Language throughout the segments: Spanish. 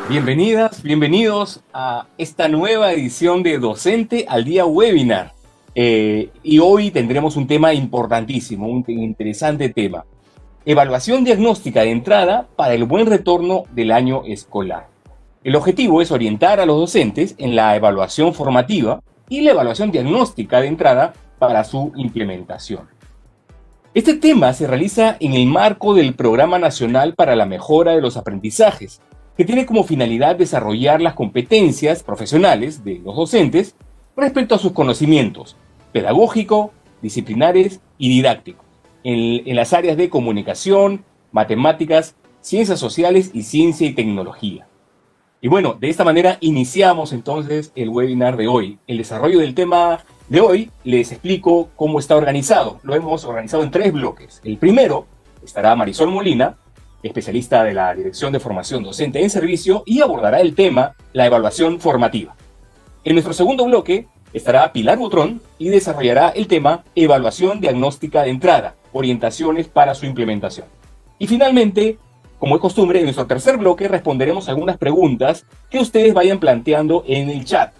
Bienvenidas, bienvenidos a esta nueva edición de Docente al Día Webinar. Y hoy tendremos un tema importantísimo, un interesante tema. Evaluación diagnóstica de entrada para el buen retorno del año escolar. El objetivo es orientar a los docentes en la evaluación formativa y la evaluación diagnóstica de entrada para su implementación. Este tema se realiza en el marco del Programa Nacional para la Mejora de los Aprendizajes, que tiene como finalidad desarrollar las competencias profesionales de los docentes respecto a sus conocimientos pedagógico, disciplinares y didácticos en las áreas de comunicación, matemáticas, ciencias sociales y ciencia y tecnología. Y bueno, de esta manera iniciamos entonces el webinar de hoy. El desarrollo del tema de hoy les explico cómo está organizado. Lo hemos organizado en 3 bloques. El primero estará Marisol Molina, especialista de la Dirección de Formación Docente en Servicio, y abordará el tema, la evaluación formativa. En nuestro segundo bloque estará Pilar Butrón y desarrollará el tema evaluación diagnóstica de entrada, orientaciones para su implementación. Y finalmente, como es costumbre, en nuestro tercer bloque responderemos algunas preguntas que ustedes vayan planteando en el chat.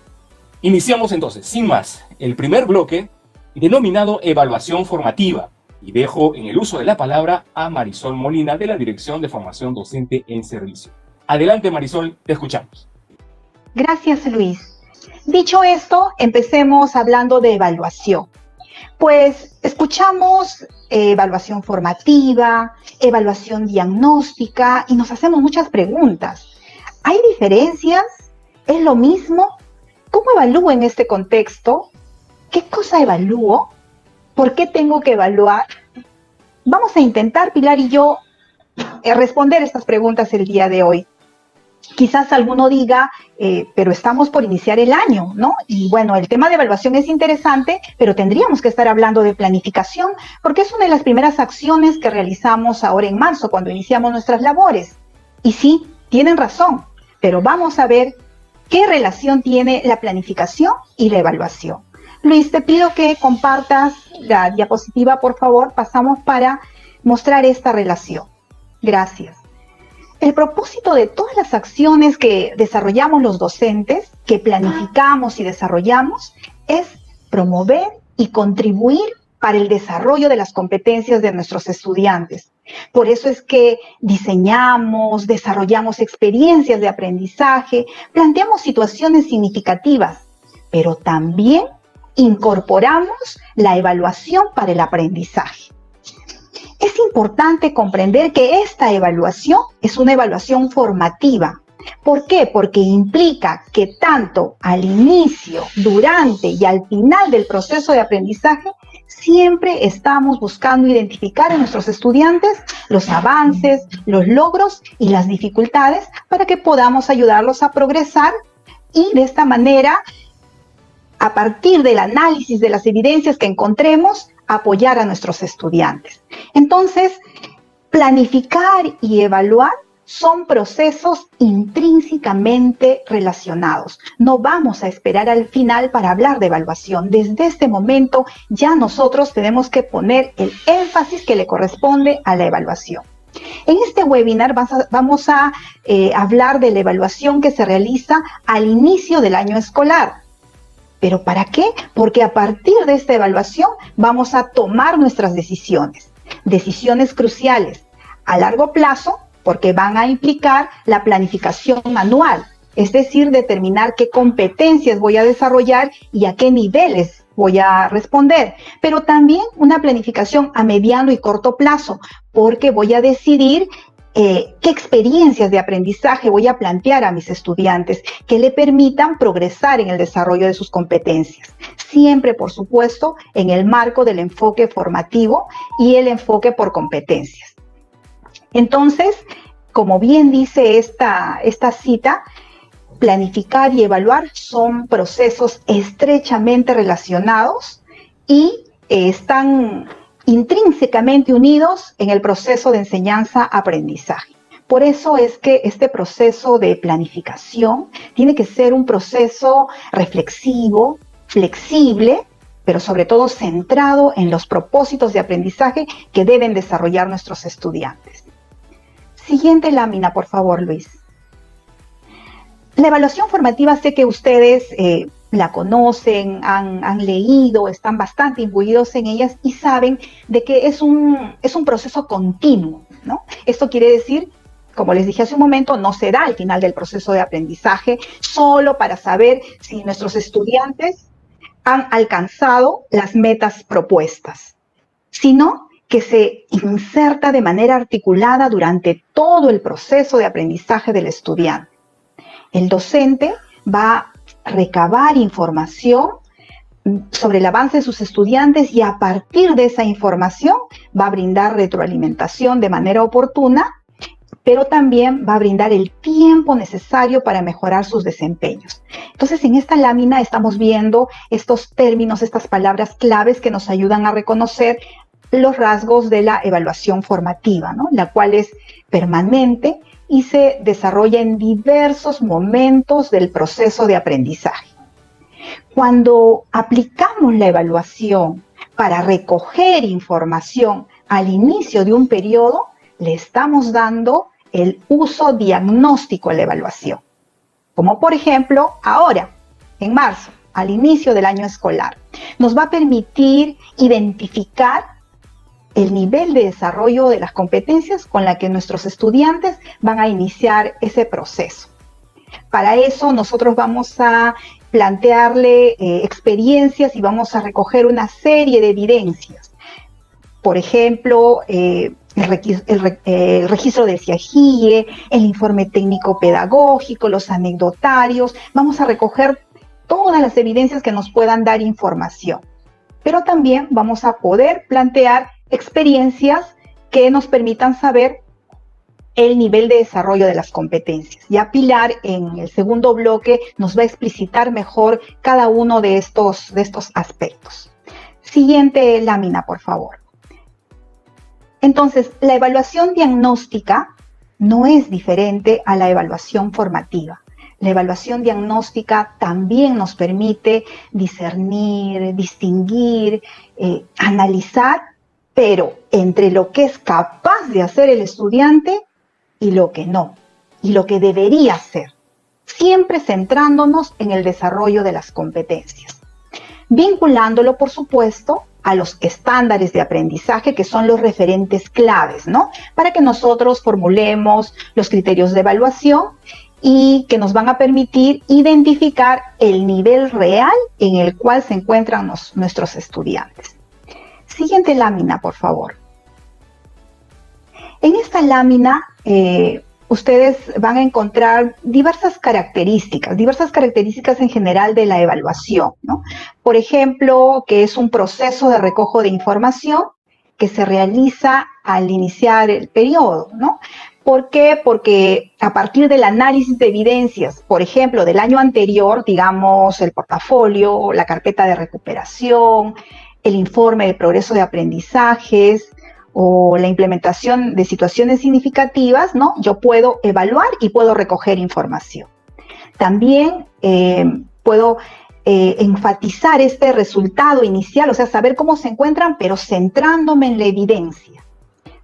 Iniciamos entonces, sin más, el primer bloque denominado evaluación formativa. Y dejo en el uso de la palabra a Marisol Molina de la Dirección de Formación Docente en Servicio. Adelante, Marisol, te escuchamos. Gracias, Luis. Dicho esto, empecemos hablando de evaluación. Pues escuchamos evaluación formativa, evaluación diagnóstica y nos hacemos muchas preguntas. ¿Hay diferencias? ¿Es lo mismo? ¿Cómo evalúo en este contexto? ¿Qué cosa evalúo? ¿Por qué tengo que evaluar? Vamos a intentar, Pilar y yo, responder estas preguntas el día de hoy. Quizás alguno diga, pero estamos por iniciar el año, ¿no? Y bueno, el tema de evaluación es interesante, pero tendríamos que estar hablando de planificación, porque es una de las primeras acciones que realizamos ahora en marzo, cuando iniciamos nuestras labores. Y sí, tienen razón, pero vamos a ver qué relación tiene la planificación y la evaluación. Luis, te pido que compartas la diapositiva, por favor. Pasamos para mostrar esta relación. Gracias. El propósito de todas las acciones que desarrollamos los docentes, que planificamos y desarrollamos, es promover y contribuir para el desarrollo de las competencias de nuestros estudiantes. Por eso es que diseñamos, desarrollamos experiencias de aprendizaje, planteamos situaciones significativas, pero también incorporamos la evaluación para el aprendizaje. Es importante comprender que esta evaluación es una evaluación formativa. ¿Por qué? Porque implica que tanto al inicio, durante y al final del proceso de aprendizaje, siempre estamos buscando identificar en nuestros estudiantes los avances, los logros y las dificultades para que podamos ayudarlos a progresar y de esta manera, a partir del análisis de las evidencias que encontremos, apoyar a nuestros estudiantes. Entonces, planificar y evaluar son procesos intrínsecamente relacionados. No vamos a esperar al final para hablar de evaluación. Desde este momento ya nosotros tenemos que poner el énfasis que le corresponde a la evaluación. En este webinar vamos a hablar de la evaluación que se realiza al inicio del año escolar. ¿Pero para qué? Porque a partir de esta evaluación vamos a tomar nuestras decisiones cruciales a largo plazo, porque van a implicar la planificación anual, es decir, determinar qué competencias voy a desarrollar y a qué niveles voy a responder, pero también una planificación a mediano y corto plazo, porque voy a decidir qué experiencias de aprendizaje voy a plantear a mis estudiantes que le permitan progresar en el desarrollo de sus competencias. Siempre, por supuesto, en el marco del enfoque formativo y el enfoque por competencias. Entonces, como bien dice esta cita, planificar y evaluar son procesos estrechamente relacionados y están intrínsecamente unidos en el proceso de enseñanza-aprendizaje. Por eso es que este proceso de planificación tiene que ser un proceso reflexivo, flexible, pero sobre todo centrado en los propósitos de aprendizaje que deben desarrollar nuestros estudiantes. Siguiente lámina, por favor, Luis. La evaluación formativa, sé que ustedes la conocen, han leído, están bastante imbuidos en ellas y saben de que es un proceso continuo, ¿no? Esto quiere decir, como les dije hace un momento, no se da al final del proceso de aprendizaje solo para saber si nuestros estudiantes han alcanzado las metas propuestas, sino que se inserta de manera articulada durante todo el proceso de aprendizaje del estudiante. El docente va a recabar información sobre el avance de sus estudiantes y a partir de esa información va a brindar retroalimentación de manera oportuna, pero también va a brindar el tiempo necesario para mejorar sus desempeños. Entonces, en esta lámina estamos viendo estos términos, estas palabras claves que nos ayudan a reconocer los rasgos de la evaluación formativa, ¿no? La cual es permanente y se desarrolla en diversos momentos del proceso de aprendizaje. Cuando aplicamos la evaluación para recoger información al inicio de un periodo, le estamos dando el uso diagnóstico a la evaluación. Como por ejemplo, ahora, en marzo, al inicio del año escolar, nos va a permitir identificar el nivel de desarrollo de las competencias con la que nuestros estudiantes van a iniciar ese proceso. Para eso nosotros vamos a plantearle experiencias y vamos a recoger una serie de evidencias. Por ejemplo, el registro del CIAGIE, el informe técnico pedagógico, los anecdotarios. Vamos a recoger todas las evidencias que nos puedan dar información. Pero también vamos a poder plantear experiencias que nos permitan saber el nivel de desarrollo de las competencias. Ya Pilar, en el segundo bloque, nos va a explicitar mejor cada uno de estos aspectos. Siguiente lámina, por favor. Entonces, la evaluación diagnóstica no es diferente a la evaluación formativa. La evaluación diagnóstica también nos permite discernir, distinguir, analizar, pero entre lo que es capaz de hacer el estudiante y lo que no, y lo que debería hacer, siempre centrándonos en el desarrollo de las competencias, vinculándolo, por supuesto, a los estándares de aprendizaje que son los referentes claves, ¿no? Para que nosotros formulemos los criterios de evaluación y que nos van a permitir identificar el nivel real en el cual se encuentran nuestros estudiantes. Siguiente lámina, por favor. En esta lámina, ustedes van a encontrar diversas características en general de la evaluación, ¿no? Por ejemplo, que es un proceso de recojo de información que se realiza al iniciar el periodo, ¿no? ¿Por qué? Porque a partir del análisis de evidencias, por ejemplo, del año anterior, digamos, el portafolio, la carpeta de recuperación, el informe de progreso de aprendizajes o la implementación de situaciones significativas, ¿no? Yo puedo evaluar y puedo recoger información. También puedo enfatizar este resultado inicial, o sea, saber cómo se encuentran, pero centrándome en la evidencia.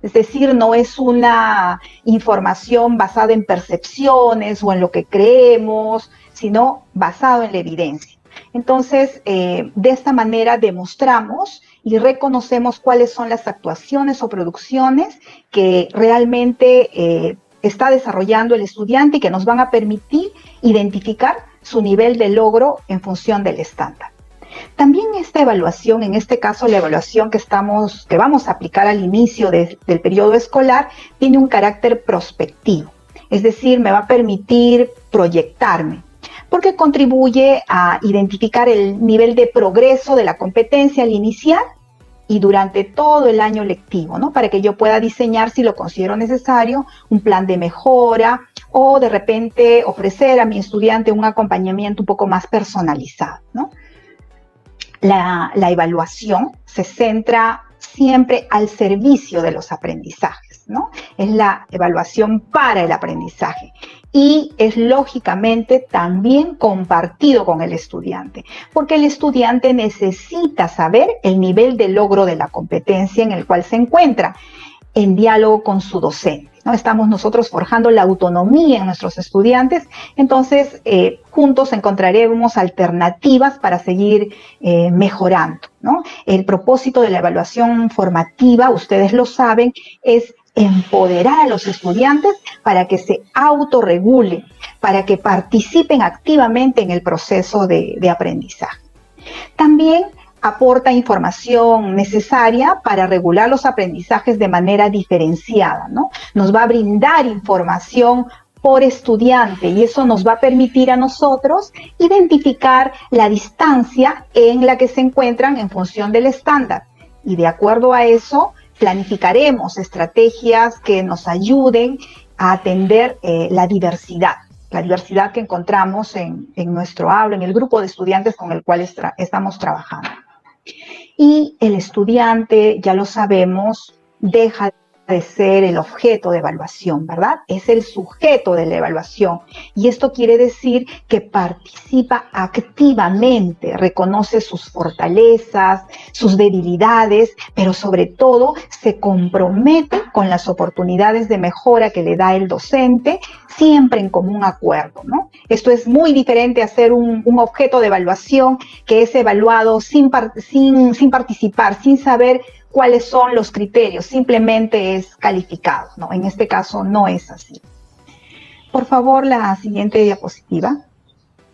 Es decir, no es una información basada en percepciones o en lo que creemos, sino basado en la evidencia. Entonces, de esta manera demostramos y reconocemos cuáles son las actuaciones o producciones que realmente está desarrollando el estudiante y que nos van a permitir identificar su nivel de logro en función del estándar. También esta evaluación, en este caso la evaluación que vamos a aplicar al inicio del periodo escolar, tiene un carácter prospectivo, es decir, me va a permitir proyectarme, porque contribuye a identificar el nivel de progreso de la competencia al iniciar y durante todo el año lectivo, ¿no? Para que yo pueda diseñar, si lo considero necesario, un plan de mejora o de repente ofrecer a mi estudiante un acompañamiento un poco más personalizado, ¿no? La evaluación se centra siempre al servicio de los aprendizajes, ¿no? Es la evaluación para el aprendizaje y es lógicamente también compartido con el estudiante, porque el estudiante necesita saber el nivel de logro de la competencia en el cual se encuentra en diálogo con su docente. ¿no? Estamos nosotros forjando la autonomía en nuestros estudiantes, entonces juntos encontraremos alternativas para seguir mejorando, ¿no? El propósito de la evaluación formativa, ustedes lo saben, es empoderar a los estudiantes para que se autorregulen, para que participen activamente en el proceso de aprendizaje. También aporta información necesaria para regular los aprendizajes de manera diferenciada, ¿no? Nos va a brindar información por estudiante y eso nos va a permitir a nosotros identificar la distancia en la que se encuentran en función del estándar. Y de acuerdo a eso, planificaremos estrategias que nos ayuden a atender la diversidad que encontramos en nuestro aula, en el grupo de estudiantes con el cual estamos trabajando. Y el estudiante, ya lo sabemos, deja de ser el objeto de evaluación, ¿verdad? Es el sujeto de la evaluación. Y esto quiere decir que participa activamente, reconoce sus fortalezas, sus debilidades, pero sobre todo se compromete con las oportunidades de mejora que le da el docente, siempre en común acuerdo, ¿no? Esto es muy diferente a ser un objeto de evaluación que es evaluado sin participar, sin saber cuáles son los criterios, simplemente es calificado, ¿no? En este caso no es así. Por favor, la siguiente diapositiva.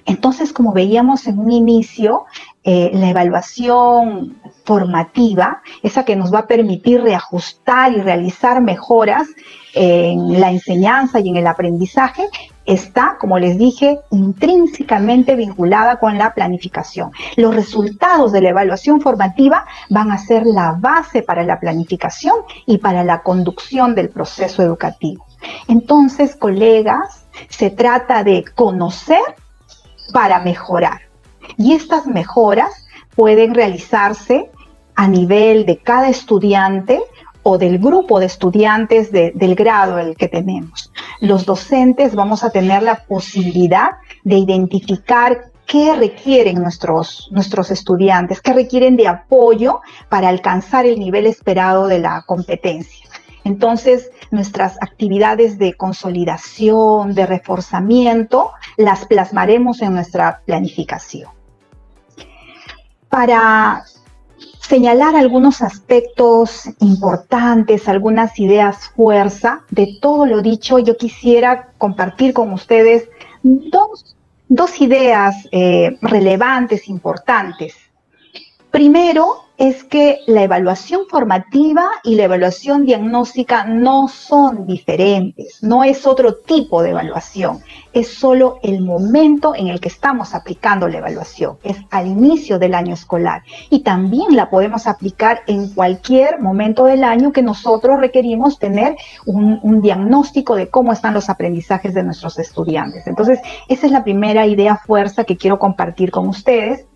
Entonces, como veíamos en un inicio, la evaluación formativa, esa que nos va a permitir reajustar y realizar mejoras en la enseñanza y en el aprendizaje, está, como les dije, intrínsecamente vinculada con la planificación. Los resultados de la evaluación formativa van a ser la base para la planificación y para la conducción del proceso educativo. Entonces, colegas, se trata de conocer para mejorar. Y estas mejoras pueden realizarse a nivel de cada estudiante o del grupo de estudiantes del grado el que tenemos. Los docentes vamos a tener la posibilidad de identificar qué requieren nuestros estudiantes, qué requieren de apoyo para alcanzar el nivel esperado de la competencia. Entonces, nuestras actividades de consolidación, de reforzamiento, las plasmaremos en nuestra planificación. Para señalar algunos aspectos importantes, algunas ideas fuerza de todo lo dicho, yo quisiera compartir con ustedes dos ideas relevantes, importantes. Primero, es que la evaluación formativa y la evaluación diagnóstica no son diferentes, no es otro tipo de evaluación, es solo el momento en el que estamos aplicando la evaluación, es al inicio del año escolar y también la podemos aplicar en cualquier momento del año que nosotros requerimos tener un diagnóstico de cómo están los aprendizajes de nuestros estudiantes. Entonces, esa es la primera idea fuerza que quiero compartir con ustedes.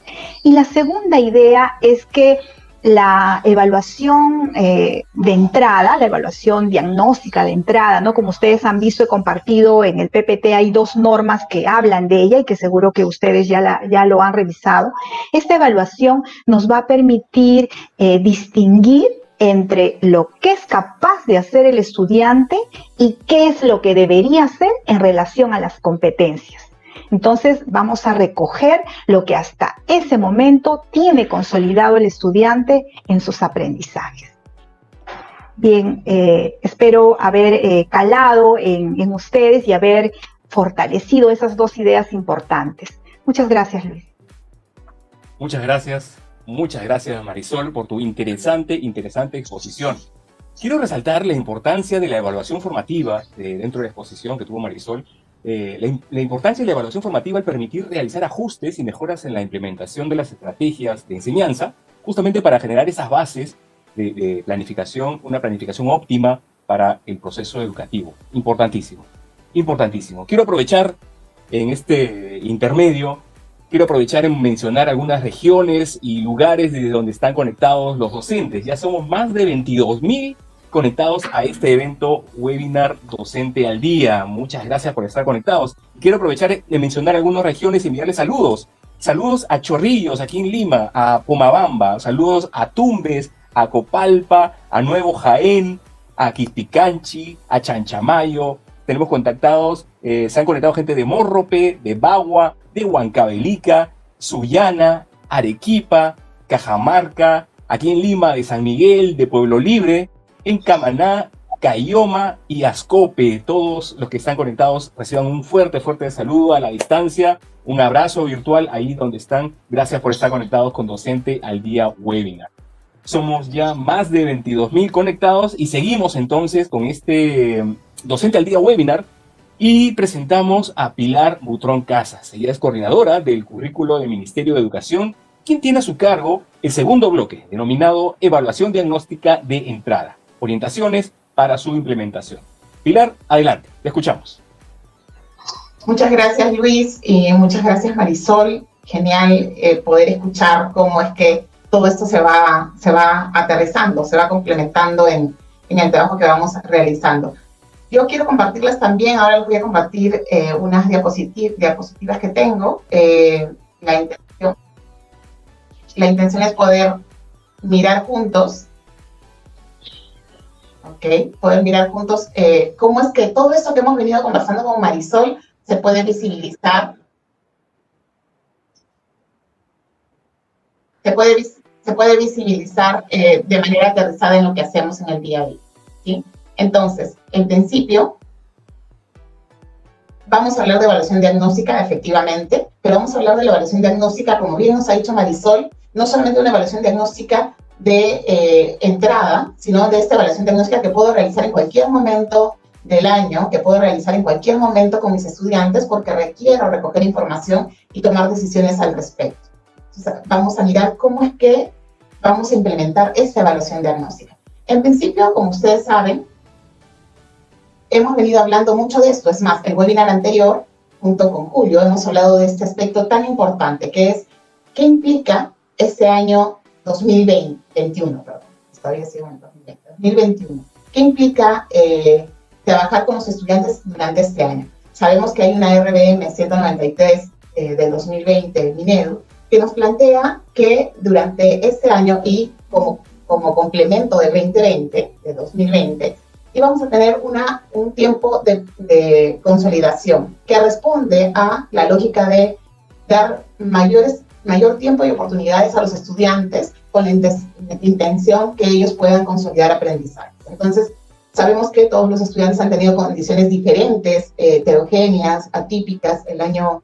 Y la segunda idea es que la evaluación de entrada, la evaluación diagnóstica de entrada, ¿no? Como ustedes han visto, he compartido en el PPT, hay 2 normas que hablan de ella y que seguro que ustedes ya lo han revisado. Esta evaluación nos va a permitir distinguir entre lo que es capaz de hacer el estudiante y qué es lo que debería hacer en relación a las competencias. Entonces vamos a recoger lo que hasta ese momento tiene consolidado el estudiante en sus aprendizajes. Bien, espero haber calado en ustedes y haber fortalecido esas 2 ideas importantes. Muchas gracias, Luis. Muchas gracias Marisol por tu interesante exposición. Quiero resaltar la importancia de la evaluación formativa dentro de la exposición que tuvo Marisol. La importancia de la evaluación formativa al permitir realizar ajustes y mejoras en la implementación de las estrategias de enseñanza, justamente para generar esas bases de planificación, una planificación óptima para el proceso educativo. Importantísimo. Quiero aprovechar en este intermedio, en mencionar algunas regiones y lugares desde donde están conectados los docentes. Ya somos más de 22.000 conectados a este evento webinar Docente al Día. Muchas gracias por estar conectados. Quiero aprovechar de mencionar algunas regiones y enviarles saludos. Saludos a Chorrillos, aquí en Lima, a Pomabamba, saludos a Tumbes, a Copalpa, a Nuevo Jaén, a Quispicanchi, a Chanchamayo. Tenemos contactados, se han conectado gente de Morrope, de Bagua, de Huancavelica, Sullana, Arequipa, Cajamarca, aquí en Lima, de San Miguel, de Pueblo Libre, en Camaná, Cayoma y Ascope. Todos los que están conectados reciban un fuerte, fuerte saludo a la distancia, un abrazo virtual ahí donde están. Gracias por estar conectados con Docente al Día Webinar. Somos ya más de 22.000 conectados y seguimos entonces con este Docente al Día Webinar y presentamos a Pilar Butrón Casas. Ella es coordinadora del currículo del Ministerio de Educación, quien tiene a su cargo el segundo bloque, denominado Evaluación Diagnóstica de Entrada, orientaciones para su implementación. Pilar, adelante, te escuchamos. Muchas gracias, Luis, y muchas gracias, Marisol. Genial poder escuchar cómo es que todo esto se va aterrizando, se va complementando en el trabajo que vamos realizando. Yo quiero compartirles también, ahora les voy a compartir unas diapositivas que tengo. La intención es poder mirar juntos, poder mirar juntos cómo es que todo esto que hemos venido conversando con Marisol se puede visibilizar. Se puede visibilizar de manera aterrizada en lo que hacemos en el día a día, ¿sí? Entonces, en principio, vamos a hablar de evaluación diagnóstica, efectivamente, pero vamos a hablar de la evaluación diagnóstica, como bien nos ha dicho Marisol, no solamente una evaluación diagnóstica de entrada, sino de esta evaluación diagnóstica que puedo realizar en cualquier momento del año, que puedo realizar en cualquier momento con mis estudiantes, porque requiero recoger información y tomar decisiones al respecto. Entonces, vamos a mirar cómo es que vamos a implementar esta evaluación diagnóstica. En principio, como ustedes saben, hemos venido hablando mucho de esto. Es más, el webinar anterior, junto con Julio, hemos hablado de este aspecto tan importante, que es qué implica este año 2021, todavía sigo en 2021. ¿Qué implica trabajar con los estudiantes durante este año? Sabemos que hay una RBM 193 del 2020 del Minedu, que nos plantea que durante este año y como complemento del 2020, de 2020, íbamos a tener un tiempo de consolidación que responde a la lógica de dar mayor tiempo y oportunidades a los estudiantes con la intención que ellos puedan consolidar aprendizaje. Entonces, sabemos que todos los estudiantes han tenido condiciones diferentes, heterogéneas, atípicas el año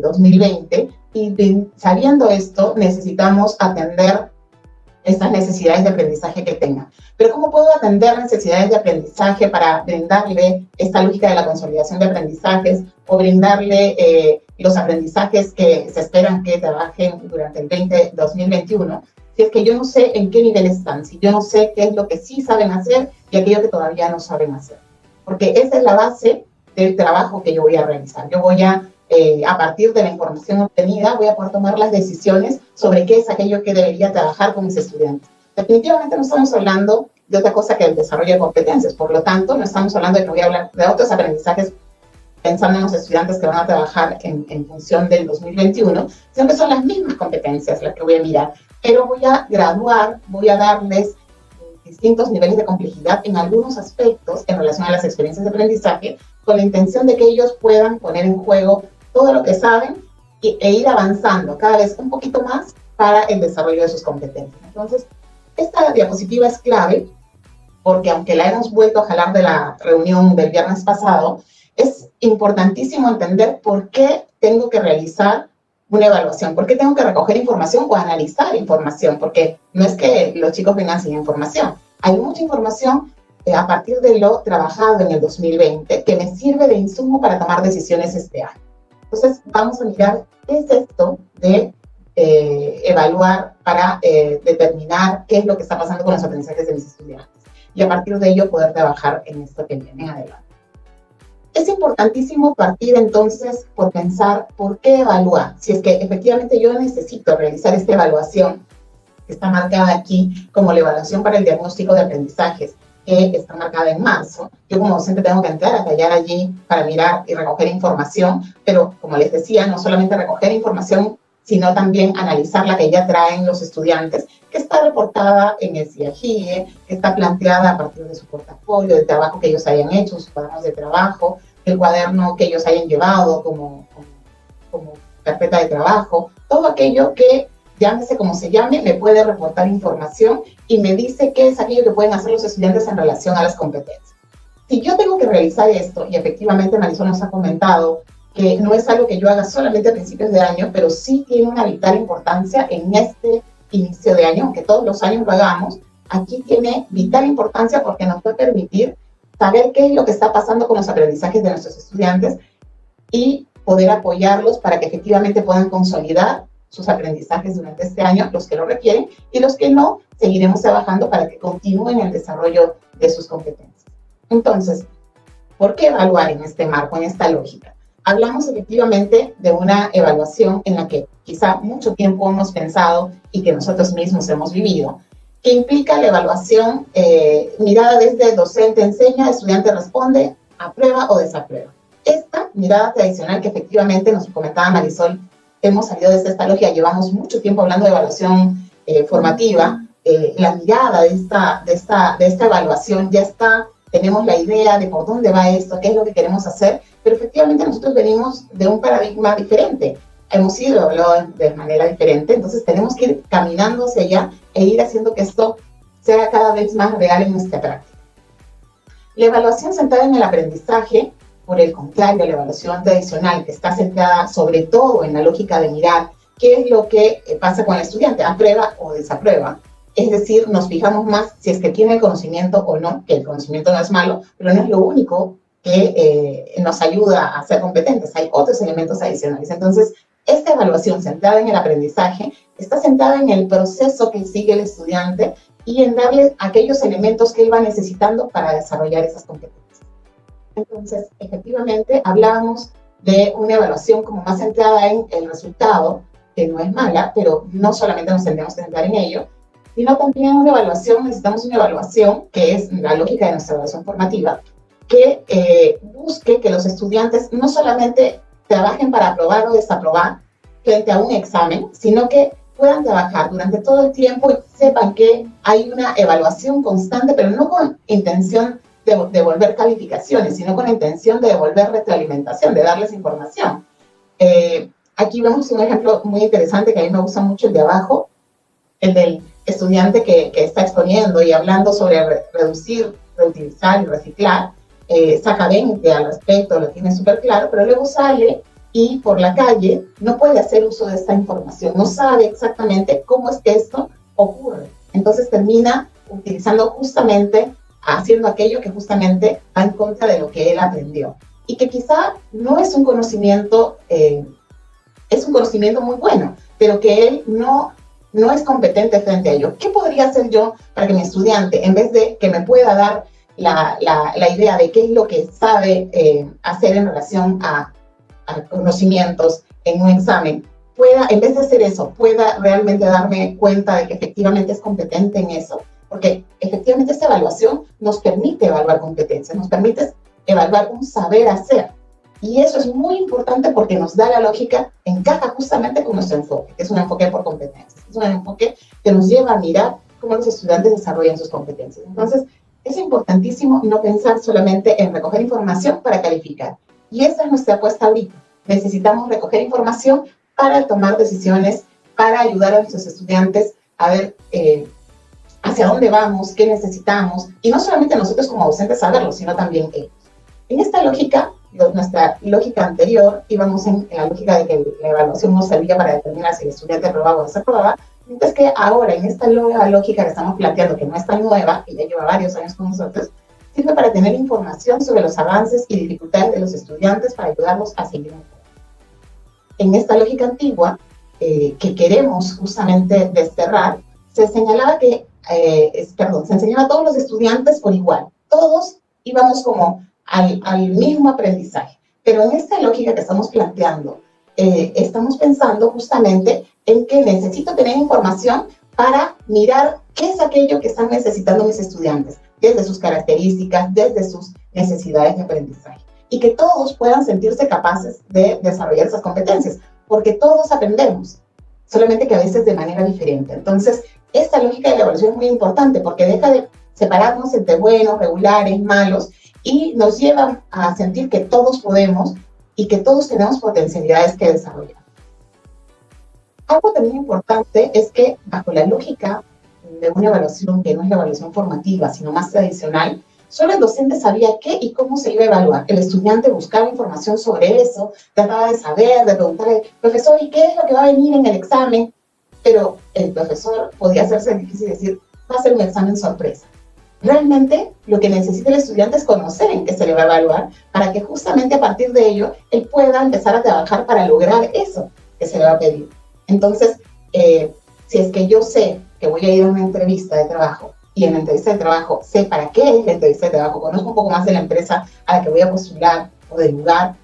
2020, y sabiendo esto, necesitamos atender estas necesidades de aprendizaje que tengan. Pero ¿cómo puedo atender necesidades de aprendizaje para brindarle esta lógica de la consolidación de aprendizajes o brindarle los aprendizajes que se esperan que trabajen durante el 2021? Si es que yo no sé en qué nivel están, si yo no sé qué es lo que sí saben hacer y aquello que todavía no saben hacer. Porque esa es la base del trabajo que yo voy a realizar. Yo voy a partir de la información obtenida, voy a poder tomar las decisiones sobre qué es aquello que debería trabajar con mis estudiantes. Definitivamente no estamos hablando de otra cosa que el desarrollo de competencias, por lo tanto, no estamos hablando de que voy a hablar de otros aprendizajes pensando en los estudiantes que van a trabajar en función del 2021, sino que son las mismas competencias las que voy a mirar, pero voy a graduar, voy a darles distintos niveles de complejidad en algunos aspectos en relación a las experiencias de aprendizaje, con la intención de que ellos puedan poner en juego todo lo que saben e ir avanzando cada vez un poquito más para el desarrollo de sus competencias. Entonces, esta diapositiva es clave porque aunque la hemos vuelto a jalar de la reunión del viernes pasado, es importantísimo entender por qué tengo que realizar una evaluación, por qué tengo que recoger información o analizar información, porque no es que los chicos vengan sin información. Hay mucha información a partir de lo trabajado en el 2020 que me sirve de insumo para tomar decisiones este año. Entonces, vamos a mirar qué es esto de evaluar para determinar qué es lo que está pasando con los aprendizajes de mis estudiantes y a partir de ello poder trabajar en esto que viene adelante. Es importantísimo partir entonces por pensar por qué evaluar. Si es que efectivamente yo necesito realizar esta evaluación que está marcada aquí como la evaluación para el diagnóstico de aprendizajes, que está marcada en marzo. Yo como docente tengo que entrar a tallar allí para mirar y recoger información, pero como les decía, no solamente recoger información, sino también analizar la que ya traen los estudiantes, que está reportada en el CIAGIE, que está planteada a partir de su portafolio, del trabajo que ellos hayan hecho, sus cuadernos de trabajo, el cuaderno que ellos hayan llevado como carpeta de trabajo, todo aquello que, llámese como se llame, me puede reportar información y me dice qué es aquello que pueden hacer los estudiantes en relación a las competencias. Si yo tengo que realizar esto, y efectivamente Marisol nos ha comentado que no es algo que yo haga solamente a principios de año, pero sí tiene una vital importancia en este inicio de año, aunque todos los años lo hagamos, aquí tiene vital importancia porque nos va a permitir saber qué es lo que está pasando con los aprendizajes de nuestros estudiantes y poder apoyarlos para que efectivamente puedan consolidar sus aprendizajes durante este año, los que lo requieren, y los que no, seguiremos trabajando para que continúen el desarrollo de sus competencias. Entonces, ¿por qué evaluar en este marco, en esta lógica? Hablamos efectivamente de una evaluación en la que quizá mucho tiempo hemos pensado y que nosotros mismos hemos vivido, que implica la evaluación mirada desde el docente enseña, estudiante responde, aprueba o desaprueba. Esta mirada tradicional que efectivamente nos comentaba Marisol, hemos salido desde esta lógica, llevamos mucho tiempo hablando de evaluación formativa, la mirada de esta evaluación ya está, tenemos la idea de por dónde va esto, qué es lo que queremos hacer, pero efectivamente nosotros venimos de un paradigma diferente, hemos sido evaluados de manera diferente, entonces tenemos que ir caminando hacia allá e ir haciendo que esto sea cada vez más real en nuestra práctica. La evaluación centrada en el aprendizaje, por el contrario, la evaluación tradicional, que está centrada sobre todo en la lógica de mirar qué es lo que pasa con el estudiante, aprueba o desaprueba. Es decir, nos fijamos más si es que tiene el conocimiento o no, que el conocimiento no es malo, pero no es lo único que nos ayuda a ser competentes. Hay otros elementos adicionales. Entonces, esta evaluación centrada en el aprendizaje está centrada en el proceso que sigue el estudiante y en darle aquellos elementos que él va necesitando para desarrollar esas competencias. Entonces, efectivamente, hablábamos de una evaluación como más centrada en el resultado, que no es mala, pero no solamente nos tendríamos que centrar en ello, sino también una evaluación, necesitamos una evaluación, que es la lógica de nuestra evaluación formativa, que busque que los estudiantes no solamente trabajen para aprobar o desaprobar frente a un examen, sino que puedan trabajar durante todo el tiempo y sepan que hay una evaluación constante, pero no con intención de devolver calificaciones, sino con la intención de devolver retroalimentación, de darles información. Aquí vemos un ejemplo muy interesante que a mí me gusta mucho, el de abajo, el del estudiante que está exponiendo y hablando sobre reducir, reutilizar y reciclar, saca 20 al respecto, lo tiene súper claro, pero luego sale y por la calle no puede hacer uso de esta información, no sabe exactamente cómo es que esto ocurre. Entonces termina utilizando justamente, haciendo aquello que justamente va en contra de lo que él aprendió. Y que quizá no es un conocimiento, es un conocimiento muy bueno, pero que él no es competente frente a ello. ¿Qué podría hacer yo para que mi estudiante, en vez de que me pueda dar la idea de qué es lo que sabe hacer en relación a conocimientos en un examen, pueda, en vez de hacer eso, pueda realmente darme cuenta de que efectivamente es competente en eso? Porque efectivamente esta evaluación nos permite evaluar competencias, nos permite evaluar un saber hacer. Y eso es muy importante porque nos da la lógica, encaja justamente con nuestro enfoque, que es un enfoque por competencias. Es un enfoque que nos lleva a mirar cómo los estudiantes desarrollan sus competencias. Entonces, es importantísimo no pensar solamente en recoger información para calificar. Y esa es nuestra apuesta ahorita. Necesitamos recoger información para tomar decisiones, para ayudar a nuestros estudiantes a ver hacia dónde vamos, qué necesitamos, y no solamente nosotros como docentes saberlo, sino también ellos. En esta lógica, nuestra lógica anterior, íbamos en la lógica de que la evaluación nos servía para determinar si el estudiante aprobaba o desaprobaba, mientras que ahora, en esta nueva lógica que estamos planteando, que no es tan nueva, que ya lleva varios años con nosotros, sirve para tener información sobre los avances y dificultades de los estudiantes para ayudarlos a seguir mejorando. En esta lógica antigua, que queremos justamente desterrar, se señalaba que, se enseñaba a todos los estudiantes por igual. Todos íbamos como al mismo aprendizaje. Pero en esta lógica que estamos planteando, estamos pensando justamente en que necesito tener información para mirar qué es aquello que están necesitando mis estudiantes, desde sus características, desde sus necesidades de aprendizaje. Y que todos puedan sentirse capaces de desarrollar esas competencias, porque todos aprendemos. solamente que a veces de manera diferente. Entonces, esta lógica de la evaluación es muy importante porque deja de separarnos entre buenos, regulares, malos, y nos lleva a sentir que todos podemos y que todos tenemos potencialidades que desarrollar. Algo también importante es que bajo la lógica de una evaluación que no es la evaluación formativa, sino más tradicional, solo el docente sabía qué y cómo se iba a evaluar. El estudiante buscaba información sobre eso, trataba de saber, de preguntarle, profesor, ¿y qué es lo que va a venir en el examen? Pero el profesor podía hacerse difícil decir, va a ser un examen sorpresa. Realmente lo que necesita el estudiante es conocer en qué se le va a evaluar para que justamente a partir de ello él pueda empezar a trabajar para lograr eso que se le va a pedir. Entonces, si es que yo sé que voy a ir a una entrevista de trabajo y en la entrevista de trabajo sé para qué es la entrevista de trabajo, conozco un poco más de la empresa a la que voy a postular o del lugar,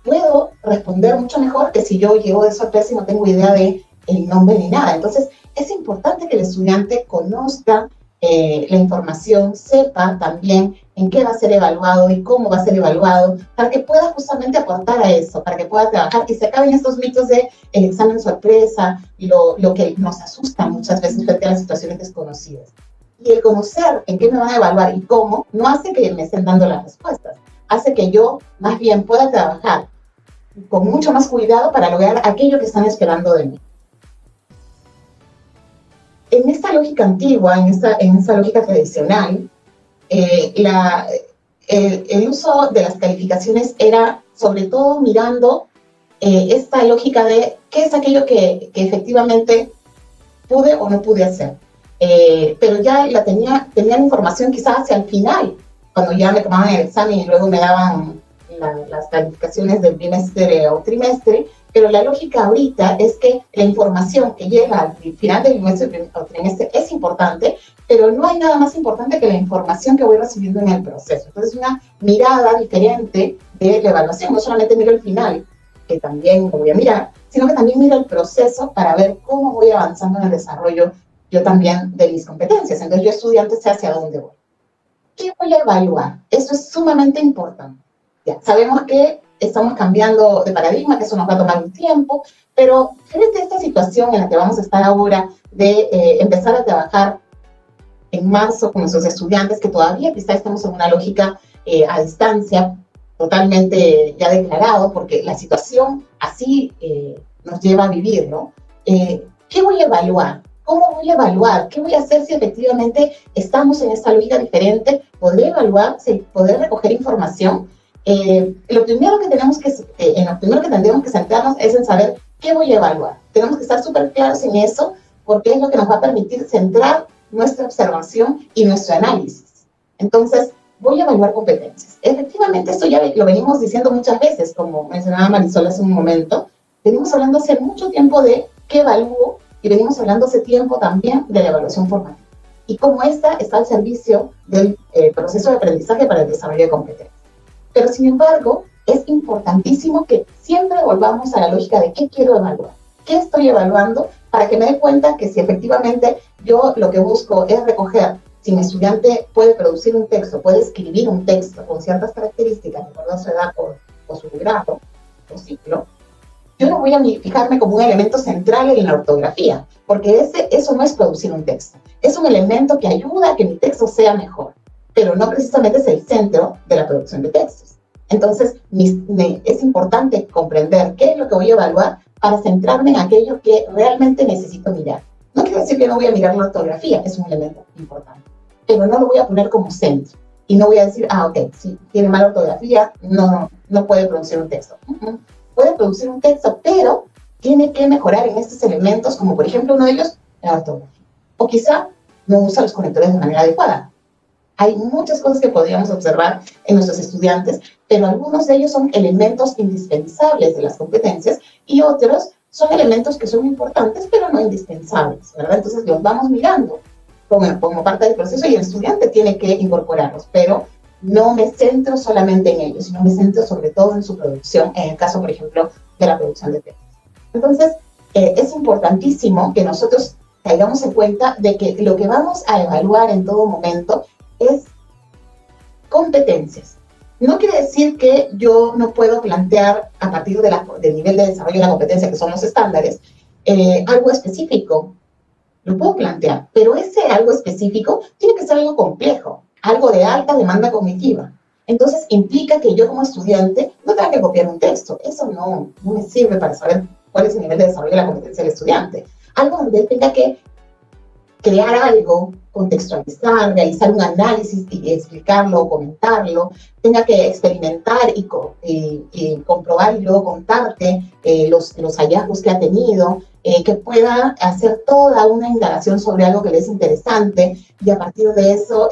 puedo responder mucho mejor que si yo llego de sorpresa y no tengo idea de el nombre ni nada. Entonces, es importante que el estudiante conozca la información, sepa también en qué va a ser evaluado y cómo va a ser evaluado, para que pueda justamente aportar a eso, para que pueda trabajar y se acaben estos mitos de el examen sorpresa, lo que nos asusta muchas veces frente a las situaciones desconocidas. Y el conocer en qué me van a evaluar y cómo, no hace que me estén dando las respuestas, hace que yo más bien pueda trabajar con mucho más cuidado para lograr aquello que están esperando de mí. En esta lógica antigua, en esta lógica tradicional, el uso de las calificaciones era sobre todo mirando esta lógica de qué es aquello que efectivamente pude o no pude hacer. Pero ya tenían información quizás hacia el final, cuando ya me tomaban el examen y luego me daban las calificaciones del bimestre o trimestre, pero la lógica ahorita es que la información que llega al final del bimestre o trimestre es importante, pero no hay nada más importante que la información que voy recibiendo en el proceso. Entonces, una mirada diferente de la evaluación. No solamente miro el final, que también lo voy a mirar, sino que también miro el proceso para ver cómo voy avanzando en el desarrollo yo también de mis competencias. Entonces, yo estudiante sé hacia dónde voy. ¿Qué voy a evaluar? Eso es sumamente importante. Ya, sabemos que estamos cambiando de paradigma, que eso nos va a tomar un tiempo, pero frente a esta situación en la que vamos a estar ahora de empezar a trabajar en marzo con nuestros estudiantes, que todavía quizá estamos en una lógica a distancia, totalmente ya declarado, porque la situación así nos lleva a vivir, ¿no? ¿Qué voy a evaluar? ¿Cómo voy a evaluar? ¿Qué voy a hacer si efectivamente estamos en esta lógica diferente? ¿Podré evaluar? ¿Podré recoger información? Lo primero que tendríamos que centrarnos es en saber qué voy a evaluar. Tenemos que estar súper claros en eso, porque es lo que nos va a permitir centrar nuestra observación y nuestro análisis. Entonces, voy a evaluar competencias. Efectivamente, esto ya lo venimos diciendo muchas veces, como mencionaba Marisol hace un momento. Venimos hablando hace mucho tiempo de qué evalúo y venimos hablando hace tiempo también de la evaluación formativa y cómo esta está al servicio del proceso de aprendizaje para el desarrollo de competencias. Pero, sin embargo, es importantísimo que siempre volvamos a la lógica de qué quiero evaluar, qué estoy evaluando, para que me dé cuenta que si efectivamente yo lo que busco es recoger, si mi estudiante puede producir un texto, puede escribir un texto con ciertas características, de acuerdo a su edad o su grado o ciclo, yo no voy a fijarme como un elemento central en la ortografía, porque eso no es producir un texto. Es un elemento que ayuda a que mi texto sea mejor, pero no precisamente es el centro de la producción de textos. Entonces, es importante comprender qué es lo que voy a evaluar para centrarme en aquello que realmente necesito mirar. No quiere decir que no voy a mirar la ortografía, es un elemento importante, pero no lo voy a poner como centro. Y no voy a decir, ok, si tiene mala ortografía, no puede producir un texto. Puede producir un texto, pero tiene que mejorar en estos elementos, como por ejemplo uno de ellos, la ortografía. O quizá no usa los conectores de manera adecuada. Hay muchas cosas que podríamos observar en nuestros estudiantes, pero algunos de ellos son elementos indispensables de las competencias y otros son elementos que son importantes, pero no indispensables, ¿verdad? Entonces los vamos mirando como parte del proceso y el estudiante tiene que incorporarlos, pero no me centro solamente en ellos, sino me centro sobre todo en su producción, en el caso, por ejemplo, de la producción de textos. Entonces, es importantísimo que nosotros caigamos en cuenta de que lo que vamos a evaluar en todo momento es competencias. No quiere decir que yo no puedo plantear a partir del nivel de desarrollo de la competencia, que son los estándares, algo específico. Lo puedo plantear, pero ese algo específico tiene que ser algo complejo, algo de alta demanda cognitiva. Entonces, implica que yo como estudiante no tenga que copiar un texto. Eso no me sirve para saber cuál es el nivel de desarrollo de la competencia del estudiante. Algo donde él tenga que crear algo, contextualizar, realizar un análisis y explicarlo, comentarlo, tenga que experimentar y comprobar y luego contarte los hallazgos que ha tenido, que pueda hacer toda una indagación sobre algo que le es interesante y a partir de eso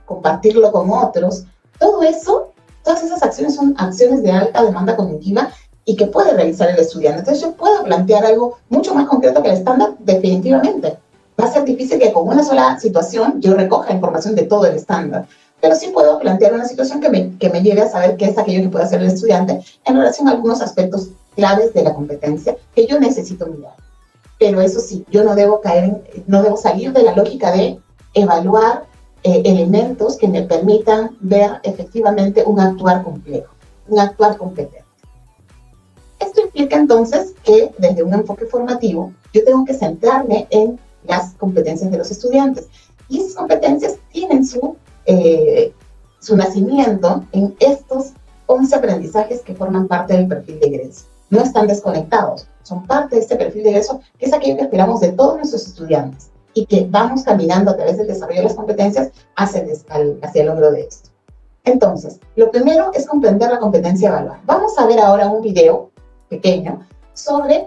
compartirlo con otros. Todo eso, todas esas acciones son acciones de alta demanda cognitiva y que puede realizar el estudiante. Entonces yo puedo plantear algo mucho más concreto que el estándar, definitivamente. Va a ser difícil que con una sola situación yo recoja información de todo el estándar, pero sí puedo plantear una situación que me lleve a saber qué es aquello que puede hacer el estudiante en relación a algunos aspectos claves de la competencia que yo necesito mirar. Pero eso sí, yo no debo salir de la lógica de evaluar elementos que me permitan ver efectivamente un actuar complejo, un actuar competente. Esto implica entonces que desde un enfoque formativo yo tengo que centrarme en las competencias de los estudiantes. Y esas competencias tienen su nacimiento en estos 11 aprendizajes que forman parte del perfil de egreso. No están desconectados, son parte de este perfil de egreso, que es aquello que esperamos de todos nuestros estudiantes y que vamos caminando a través del desarrollo de las competencias hacia el logro de esto. Entonces, lo primero es comprender la competencia a evaluar. Vamos a ver ahora un video pequeño sobre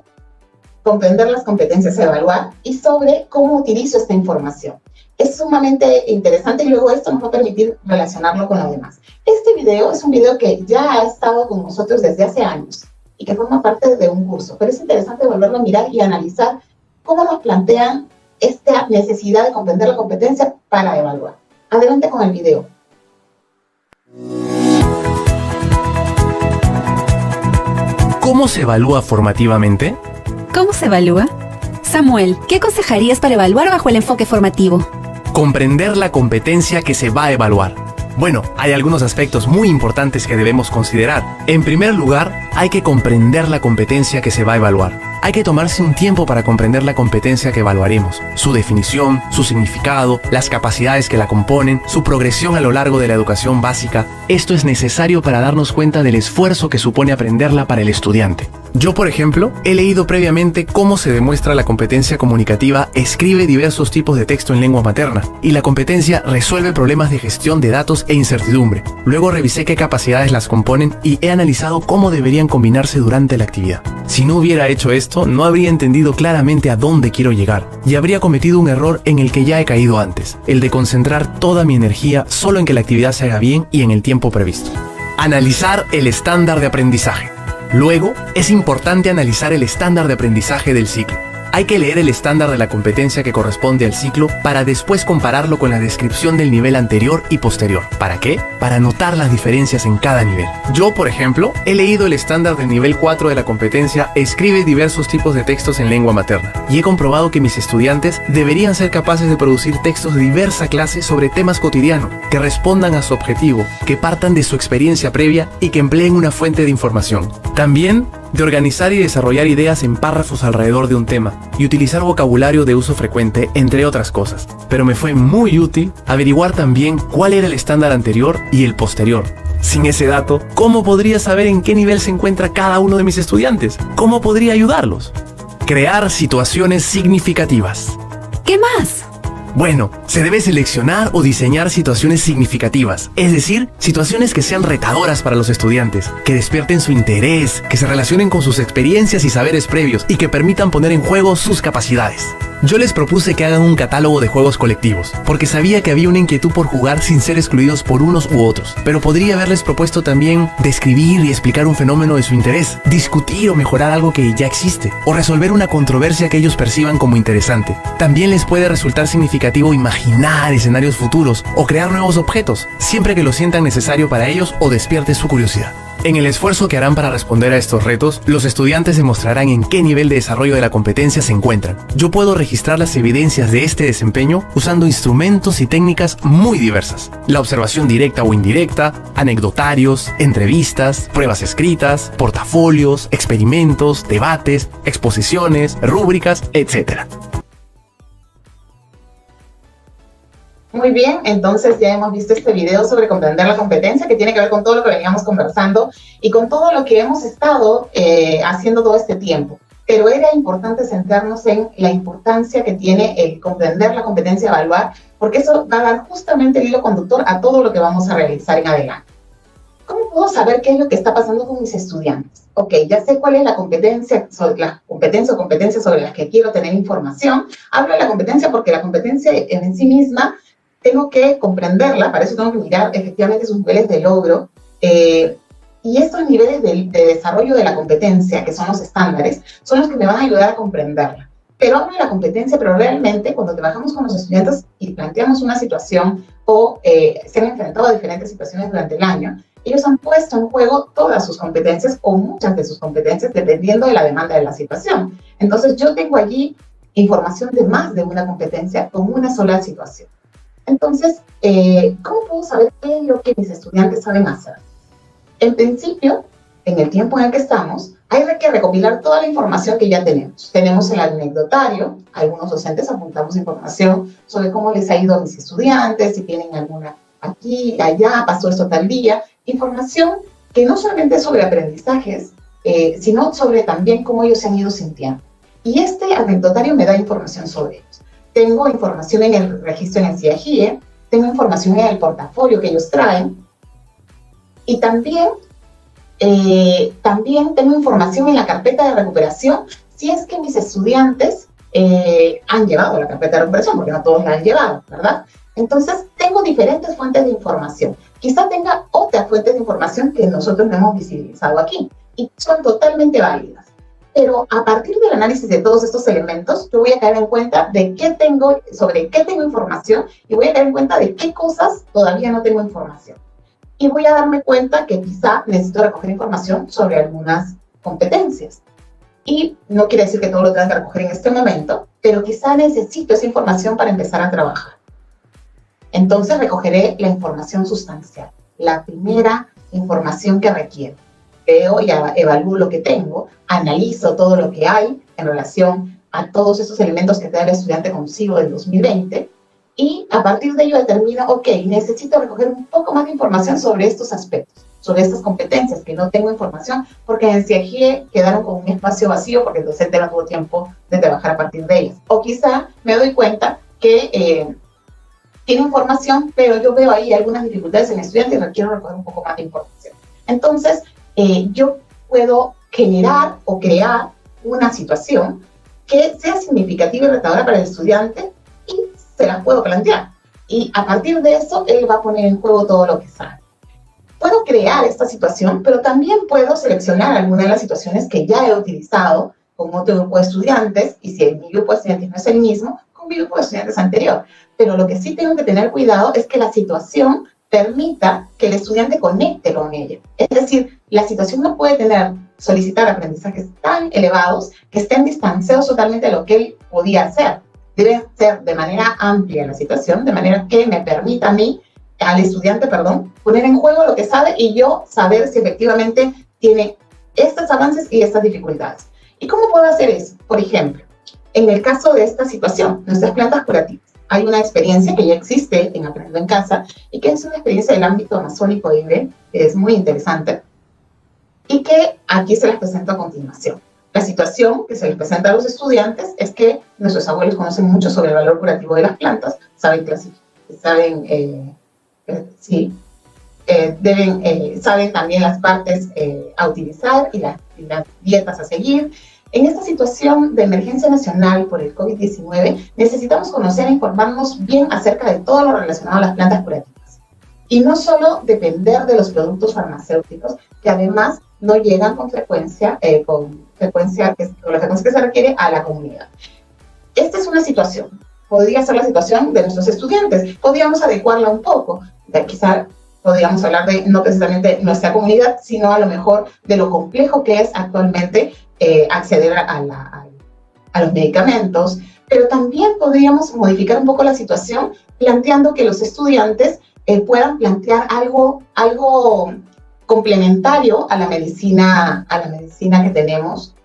comprender las competencias a evaluar y sobre cómo utilizo esta información. Es sumamente interesante y luego esto nos va a permitir relacionarlo con lo demás. Este video es un video que ya ha estado con nosotros desde hace años y que forma parte de un curso, pero es interesante volverlo a mirar y analizar cómo nos plantean esta necesidad de comprender la competencia para evaluar. Adelante con el video. ¿Cómo se evalúa formativamente? ¿Cómo se evalúa? Samuel, ¿qué aconsejarías para evaluar bajo el enfoque formativo? Comprender la competencia que se va a evaluar. Bueno, hay algunos aspectos muy importantes que debemos considerar. En primer lugar, hay que comprender la competencia que se va a evaluar. Hay que tomarse un tiempo para comprender la competencia que evaluaremos, su definición, su significado, las capacidades que la componen, su progresión a lo largo de la educación básica. Esto es necesario para darnos cuenta del esfuerzo que supone aprenderla para el estudiante. Yo, por ejemplo, he leído previamente cómo se demuestra la competencia comunicativa, escribe diversos tipos de texto en lengua materna, y la competencia resuelve problemas de gestión de datos e incertidumbre. Luego revisé qué capacidades las componen y he analizado cómo deberían combinarse durante la actividad. Si no hubiera hecho esto, no habría entendido claramente a dónde quiero llegar, y habría cometido un error en el que ya he caído antes, el de concentrar toda mi energía solo en que la actividad se haga bien y en el tiempo previsto. Analizar el estándar de aprendizaje. Luego, es importante analizar el estándar de aprendizaje del ciclo. Hay que leer el estándar de la competencia que corresponde al ciclo para después compararlo con la descripción del nivel anterior y posterior. ¿Para qué? Para notar las diferencias en cada nivel. Yo, por ejemplo, he leído el estándar del nivel 4 de la competencia Escribe diversos tipos de textos en lengua materna y he comprobado que mis estudiantes deberían ser capaces de producir textos de diversa clase sobre temas cotidianos, que respondan a su objetivo, que partan de su experiencia previa y que empleen una fuente de información. También de organizar y desarrollar ideas en párrafos alrededor de un tema y utilizar vocabulario de uso frecuente, entre otras cosas. Pero me fue muy útil averiguar también cuál era el estándar anterior y el posterior. Sin ese dato, ¿cómo podría saber en qué nivel se encuentra cada uno de mis estudiantes? ¿Cómo podría ayudarlos? Crear situaciones significativas. ¿Qué más? Bueno, se debe seleccionar o diseñar situaciones significativas, es decir, situaciones que sean retadoras para los estudiantes, que despierten su interés, que se relacionen con sus experiencias y saberes previos y que permitan poner en juego sus capacidades. Yo les propuse que hagan un catálogo de juegos colectivos, porque sabía que había una inquietud por jugar sin ser excluidos por unos u otros, pero podría haberles propuesto también describir y explicar un fenómeno de su interés, discutir o mejorar algo que ya existe, o resolver una controversia que ellos perciban como interesante. También les puede resultar significativo imaginar escenarios futuros o crear nuevos objetos, siempre que lo sientan necesario para ellos o despierte su curiosidad. En el esfuerzo que harán para responder a estos retos, los estudiantes demostrarán en qué nivel de desarrollo de la competencia se encuentran. Yo puedo registrar las evidencias de este desempeño usando instrumentos y técnicas muy diversas. La observación directa o indirecta, anecdotarios, entrevistas, pruebas escritas, portafolios, experimentos, debates, exposiciones, rúbricas, etc. Muy bien, entonces ya hemos visto este video sobre comprender la competencia, que tiene que ver con todo lo que veníamos conversando y con todo lo que hemos estado haciendo todo este tiempo. Pero era importante centrarnos en la importancia que tiene el comprender la competencia, evaluar, porque eso va a dar justamente el hilo conductor a todo lo que vamos a realizar en adelante. ¿Cómo puedo saber qué es lo que está pasando con mis estudiantes? Ok, ya sé cuál es la competencia o competencias sobre las que quiero tener información. Hablo de la competencia porque la competencia en sí misma tengo que comprenderla, para eso tengo que mirar efectivamente sus niveles de logro, y estos niveles de desarrollo de la competencia, que son los estándares, son los que me van a ayudar a comprenderla. Pero hablo de la competencia, pero realmente cuando trabajamos con los estudiantes y planteamos una situación o se han enfrentado a diferentes situaciones durante el año, ellos han puesto en juego todas sus competencias o muchas de sus competencias dependiendo de la demanda de la situación. Entonces yo tengo allí información de más de una competencia con una sola situación. Entonces, ¿cómo puedo saber qué es lo que mis estudiantes saben hacer? En principio, en el tiempo en el que estamos, hay que recopilar toda la información que ya tenemos. Tenemos el anecdotario, algunos docentes apuntamos información sobre cómo les ha ido a mis estudiantes, si tienen alguna aquí, allá, pasó esto tal día. Información que no solamente es sobre aprendizajes, sino sobre también cómo ellos se han ido sintiendo. Y este anecdotario me da información sobre ellos. Tengo información en el registro en el CIAGIE, tengo información en el portafolio que ellos traen, y también tengo información en la carpeta de recuperación, si es que mis estudiantes han llevado la carpeta de recuperación, porque no todos la han llevado, ¿verdad? Entonces, tengo diferentes fuentes de información. Quizá tenga otras fuentes de información que nosotros no hemos visibilizado aquí, y son totalmente válidas. Pero a partir del análisis de todos estos elementos, yo voy a caer en cuenta de sobre qué tengo información, y voy a caer en cuenta de qué cosas todavía no tengo información. Y voy a darme cuenta que quizá necesito recoger información sobre algunas competencias. Y no quiere decir que todo lo tenga que recoger en este momento, pero quizá necesito esa información para empezar a trabajar. Entonces recogeré la información sustancial, la primera información que requiero. Veo y evalúo lo que tengo, analizo todo lo que hay en relación a todos esos elementos que trae el estudiante consigo del 2020, y a partir de ello determino, ok, necesito recoger un poco más de información sobre estos aspectos, sobre estas competencias que no tengo información, porque en CIAGIE quedaron con un espacio vacío porque el docente no tuvo tiempo de trabajar a partir de ellas. O quizá me doy cuenta que tiene información, pero yo veo ahí algunas dificultades en el estudiante y requiero recoger un poco más de información. Entonces, yo puedo generar o crear una situación que sea significativa y retadora para el estudiante y se la puedo plantear. Y a partir de eso, él va a poner en juego todo lo que sabe. Puedo crear esta situación, pero también puedo seleccionar alguna de las situaciones que ya he utilizado con otro grupo de estudiantes, y si mi grupo de estudiantes no es el mismo, con mi grupo de estudiantes anterior. Pero lo que sí tengo que tener cuidado es que la situación permita que el estudiante conecte con ella. Es decir, la situación no puede solicitar aprendizajes tan elevados que estén distanciados totalmente de lo que él podía hacer. Debe ser de manera amplia la situación, de manera que me permita a mí, al estudiante, poner en juego lo que sabe y yo saber si efectivamente tiene estos avances y estas dificultades. ¿Y cómo puedo hacer eso? Por ejemplo, en el caso de esta situación, nuestras plantas curativas. Hay una experiencia que ya existe en Aprendo en Casa y que es una experiencia del ámbito amazónico IBE, que es muy interesante y que aquí se las presento a continuación. La situación que se les presenta a los estudiantes es que nuestros abuelos conocen mucho sobre el valor curativo de las plantas, saben saben también las partes a utilizar y las dietas a seguir. En esta situación de emergencia nacional por el COVID-19, necesitamos conocer e informarnos bien acerca de todo lo relacionado a las plantas curativas. Y no solo depender de los productos farmacéuticos, que además no llegan con frecuencia, con la frecuencia que se requiere a la comunidad. Esta es una situación. Podría ser la situación de nuestros estudiantes. Podríamos adecuarla un poco. Quizá podríamos hablar de no precisamente nuestra comunidad, sino a lo mejor de lo complejo que es actualmente acceder a los medicamentos, pero también podríamos modificar un poco la situación planteando que los estudiantes puedan plantear algo complementario a la medicina que tenemos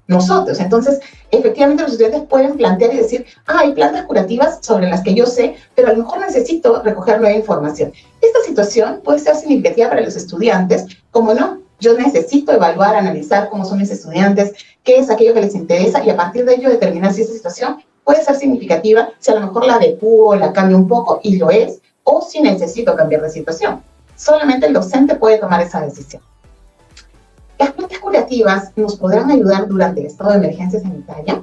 nosotros. Entonces, efectivamente los estudiantes pueden plantear y decir, hay plantas curativas sobre las que yo sé, pero a lo mejor necesito recoger nueva información. Esta situación puede ser significativa para los estudiantes, como no, yo necesito evaluar, analizar cómo son mis estudiantes, qué es aquello que les interesa y a partir de ello determinar si esta situación puede ser significativa, si a lo mejor la adecuo, la cambio un poco y lo es, o si necesito cambiar de situación. Solamente el docente puede tomar esa decisión. ¿Las plantas curativas nos podrán ayudar durante el estado de emergencia sanitaria?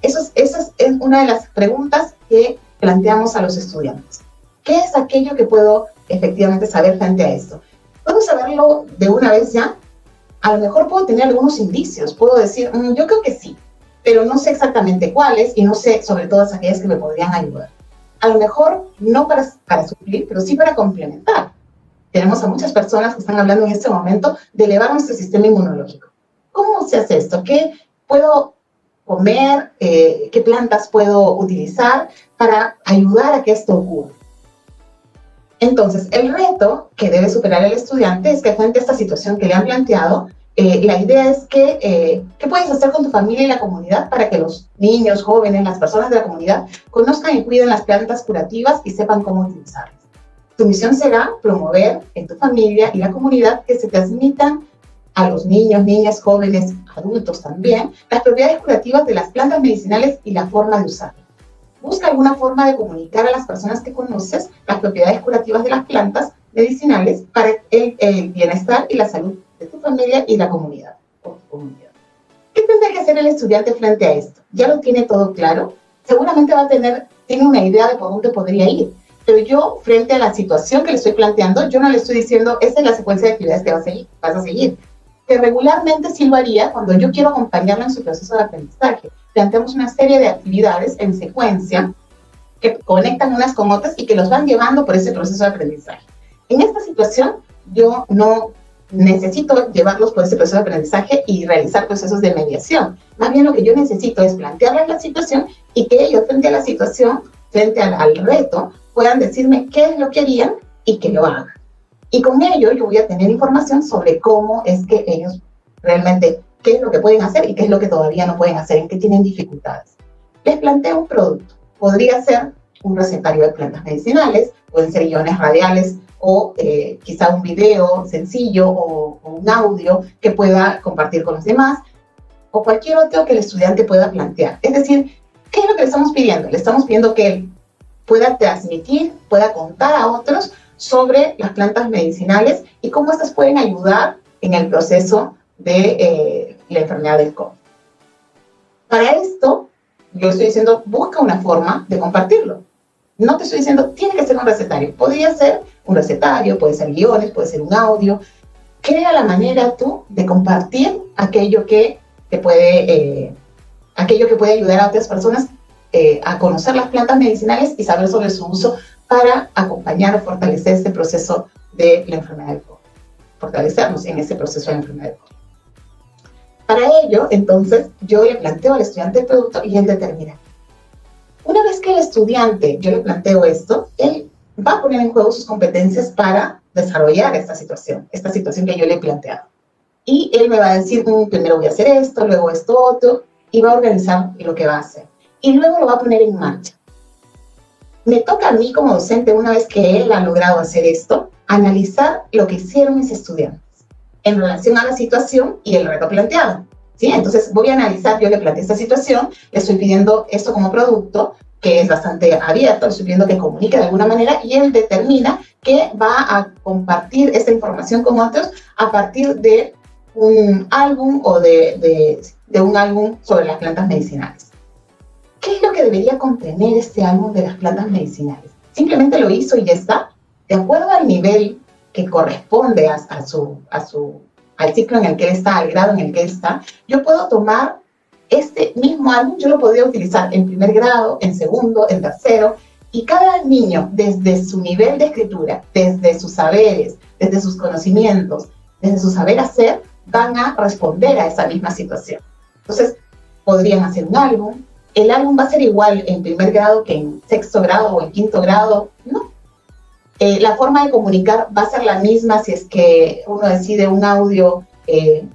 Esa es una de las preguntas que planteamos a los estudiantes. ¿Qué es aquello que puedo efectivamente saber frente a esto? ¿Puedo saberlo de una vez ya? A lo mejor puedo tener algunos indicios. Puedo decir, yo creo que sí, pero no sé exactamente cuáles y no sé sobre todas aquellas que me podrían ayudar. A lo mejor no para suplir, pero sí para complementar. Tenemos a muchas personas que están hablando en este momento de elevar nuestro sistema inmunológico. ¿Cómo se hace esto? ¿Qué puedo comer? ¿Qué plantas puedo utilizar para ayudar a que esto ocurra? Entonces, el reto que debe superar el estudiante es que frente a esta situación que le han planteado, la idea es que, ¿qué puedes hacer con tu familia y la comunidad para que los niños, jóvenes, las personas de la comunidad conozcan y cuiden las plantas curativas y sepan cómo utilizarlas? Tu misión será promover en tu familia y la comunidad que se transmitan a los niños, niñas, jóvenes, adultos también, las propiedades curativas de las plantas medicinales y la forma de usarlas. Busca alguna forma de comunicar a las personas que conoces las propiedades curativas de las plantas medicinales para el bienestar y la salud de tu familia y la comunidad. ¿Qué tendrá que hacer el estudiante frente a esto? ¿Ya lo tiene todo claro? Seguramente tiene una idea de por dónde podría ir. Pero yo, frente a la situación que le estoy planteando, yo no le estoy diciendo, esa es la secuencia de actividades que vas a seguir. Que regularmente sí lo haría cuando yo quiero acompañarlo en su proceso de aprendizaje. Planteamos una serie de actividades en secuencia que conectan unas con otras y que los van llevando por ese proceso de aprendizaje. En esta situación, yo no necesito llevarlos por ese proceso de aprendizaje y realizar procesos de mediación. Más bien lo que yo necesito es plantearles la situación y que ellos, frente a la situación, frente al reto, puedan decirme qué es lo que harían y que lo hagan. Y con ello yo voy a tener información sobre cómo es que ellos realmente, qué es lo que pueden hacer y qué es lo que todavía no pueden hacer, en qué tienen dificultades. Les planteo un producto. Podría ser un recetario de plantas medicinales, pueden ser guiones radiales o quizá un video sencillo o un audio que pueda compartir con los demás o cualquier otro que el estudiante pueda plantear. Es decir, ¿qué es lo que le estamos pidiendo? Le estamos pidiendo que él pueda transmitir, pueda contar a otros sobre las plantas medicinales y cómo estas pueden ayudar en el proceso de la enfermedad del COVID. Para esto, yo estoy diciendo, busca una forma de compartirlo. No te estoy diciendo, tiene que ser un recetario. Podría ser un recetario, puede ser guiones, puede ser un audio. Crea la manera tú de compartir aquello que te puede, aquello que puede ayudar a otras personas a conocer las plantas medicinales y saber sobre su uso para acompañar o fortalecer este proceso de la enfermedad del COVID. Fortalecernos en ese proceso de la enfermedad del COVID. Para ello, entonces, yo le planteo al estudiante el producto y él determina. Una vez que el estudiante, yo le planteo esto, él va a poner en juego sus competencias para desarrollar esta situación que yo le he planteado. Y él me va a decir, primero voy a hacer esto, luego esto otro, y va a organizar lo que va a hacer. Y luego lo va a poner en marcha. Me toca a mí como docente, una vez que él ha logrado hacer esto, analizar lo que hicieron mis estudiantes en relación a la situación y el reto planteado. ¿Sí? Entonces voy a analizar, yo le planteé esta situación, le estoy pidiendo esto como producto, que es bastante abierto, le estoy pidiendo que comunique de alguna manera y él determina que va a compartir esta información con otros a partir de un álbum o de un álbum sobre las plantas medicinales. ¿Qué es lo que debería contener este álbum de las plantas medicinales? Simplemente lo hizo y ya está. De acuerdo al nivel que corresponde al ciclo en el que él está, al grado en el que él está, yo puedo tomar este mismo álbum, yo lo podría utilizar en primer grado, en segundo, en tercero, Y cada niño, desde su nivel de escritura, desde sus saberes, desde sus conocimientos, desde su saber hacer, van a responder a esa misma situación. Entonces, podrían hacer un álbum. ¿El álbum va a ser igual en primer grado que en sexto grado o en quinto grado? No. La forma de comunicar va a ser la misma si es que uno decide un audio en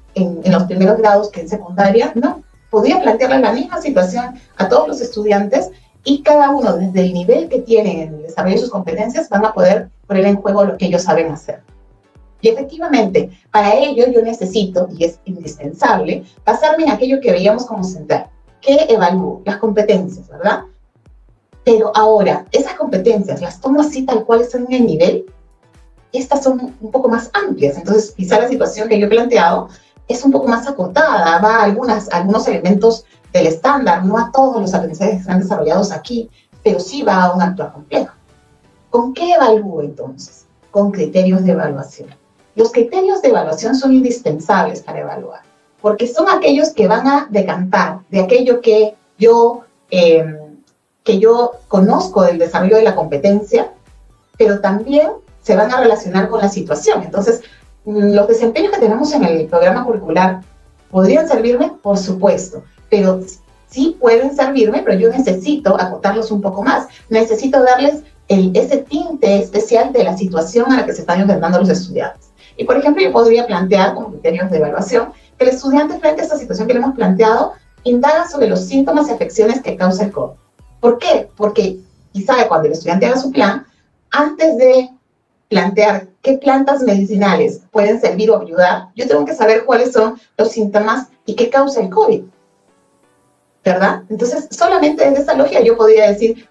los primeros grados que en secundaria. No. Podría plantearle la misma situación a todos los estudiantes y cada uno, desde el nivel que tienen en el desarrollo de sus competencias, van a poder poner en juego lo que ellos saben hacer. Y efectivamente, para ello yo necesito, y es indispensable, basarme en aquello que veíamos como central. ¿Qué evalúo? Las competencias, ¿verdad? Pero ahora, esas competencias, ¿las tomo así tal cual están en el nivel? Estas son un poco más amplias. Entonces, quizá la situación que yo he planteado es un poco más acotada, va a algunos elementos del estándar, no a todos los aprendizajes que están desarrollados aquí, pero sí va a un actuar complejo. ¿Con qué evalúo entonces? Con criterios de evaluación. Los criterios de evaluación son indispensables para evaluar, porque son aquellos que van a decantar de aquello que yo conozco del desarrollo de la competencia, pero también se van a relacionar con la situación. Entonces, los desempeños que tenemos en el programa curricular podrían servirme, por supuesto, pero sí pueden servirme, pero yo necesito acotarlos un poco más. Necesito darles ese tinte especial de la situación a la que se están enfrentando los estudiantes. Y, por ejemplo, yo podría plantear como criterios de evaluación que el estudiante, frente a esta situación que le hemos planteado, indaga sobre los síntomas y afecciones que causa el COVID. ¿Por qué? Porque quizá cuando el estudiante haga su plan, antes de plantear qué plantas medicinales pueden servir o ayudar, yo tengo que saber cuáles son los síntomas y qué causa el COVID, ¿verdad? Entonces, solamente desde esa lógica yo podría decir,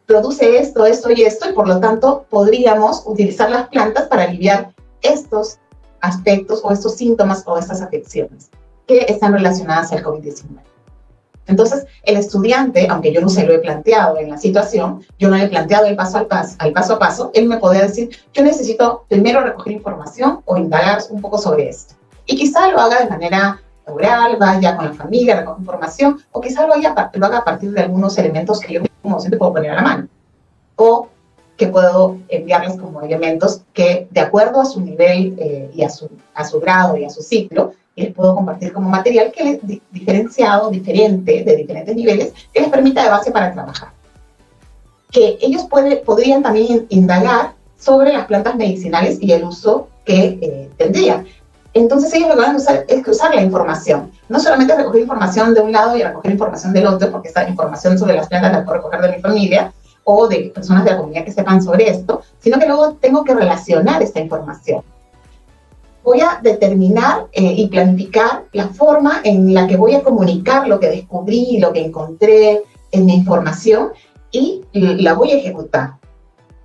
produce esto, esto y esto, y por lo tanto podríamos utilizar las plantas para aliviar estos aspectos o estos síntomas o estas afecciones que están relacionadas al COVID-19. Entonces, el estudiante, aunque yo no se lo he planteado en la situación, yo no le he planteado el paso a paso, él me podría decir, yo necesito primero recoger información o indagar un poco sobre esto. Y quizá lo haga de manera oral, vaya con la familia, recoge información, o quizá lo haga a partir de algunos elementos que yo como docente puedo poner a la mano. O que puedo enviarles como elementos que, de acuerdo a su nivel y a su grado y a su ciclo, les puedo compartir como material que les diferenciado, diferente, de diferentes niveles, que les permita de base para trabajar. Que ellos podrían también indagar sobre las plantas medicinales y el uso que tendrían. Entonces ellos lo que van a usar es cruzar la información. No solamente recoger información de un lado y recoger información del otro, porque esta información sobre las plantas la puedo recoger de mi familia o de personas de la comunidad que sepan sobre esto, sino que luego tengo que relacionar esta información. Voy a determinar y planificar la forma en la que voy a comunicar lo que descubrí, lo que encontré en mi información y la voy a ejecutar.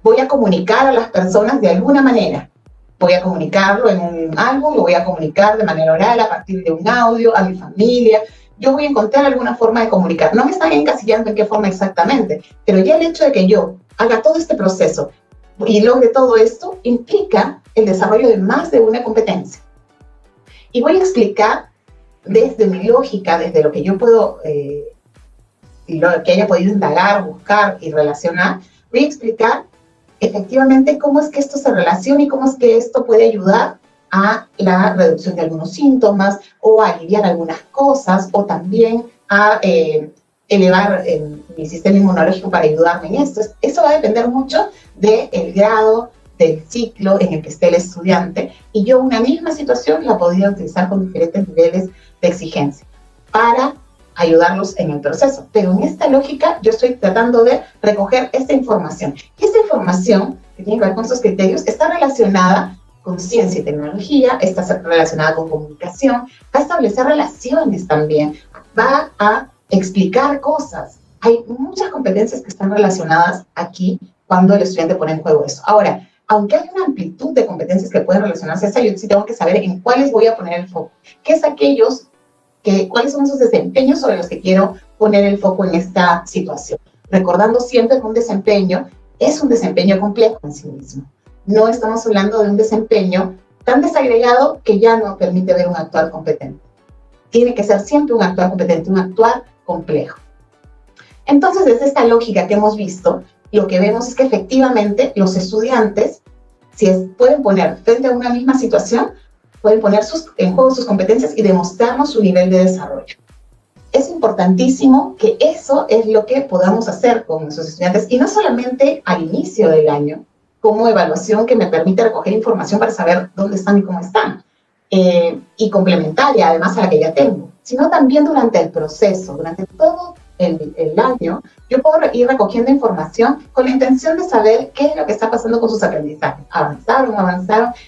Voy a comunicar a las personas de alguna manera. Voy a comunicarlo en un álbum, lo voy a comunicar de manera oral a partir de un audio, a mi familia. Yo voy a encontrar alguna forma de comunicar. No me están encasillando en qué forma exactamente, pero ya el hecho de que yo haga todo este proceso y logre todo esto implica el desarrollo de más de una competencia. Y voy a explicar desde mi lógica, desde lo que yo puedo, lo que haya podido indagar, buscar y relacionar, voy a explicar efectivamente cómo es que esto se relaciona y cómo es que esto puede ayudar a la reducción de algunos síntomas o a aliviar algunas cosas o también a elevar mi sistema inmunológico para ayudarme en esto. Eso va a depender mucho del grado, del ciclo en el que esté el estudiante, y yo una misma situación la podría utilizar con diferentes niveles de exigencia para ayudarlos en el proceso. Pero en esta lógica yo estoy tratando de recoger esta información. Y esta información que tiene que ver con estos criterios está relacionada con ciencia y tecnología, está relacionada con comunicación, va a establecer relaciones también, va a explicar cosas. Hay muchas competencias que están relacionadas aquí cuando el estudiante pone en juego eso. Ahora, aunque hay una amplitud de competencias que pueden relacionarse a esa, yo sí tengo que saber en cuáles voy a poner el foco. ¿Cuáles son esos desempeños sobre los que quiero poner el foco en esta situación? Recordando siempre que un desempeño es un desempeño complejo en sí mismo. No estamos hablando de un desempeño tan desagregado que ya no permite ver un actuar competente. Tiene que ser siempre un actuar competente, un actuar complejo. Entonces, desde esta lógica que hemos visto, lo que vemos es que efectivamente los estudiantes, pueden poner frente a una misma situación, pueden poner en juego sus competencias y demostrarnos su nivel de desarrollo. Es importantísimo que eso es lo que podamos hacer con nuestros estudiantes, y no solamente al inicio del año, como evaluación que me permite recoger información para saber dónde están y cómo están, y complementaria además a la que ya tengo, sino también durante el proceso, durante todo el año, yo puedo ir recogiendo información con la intención de saber qué es lo que está pasando con sus aprendizajes. ¿Avanzaron?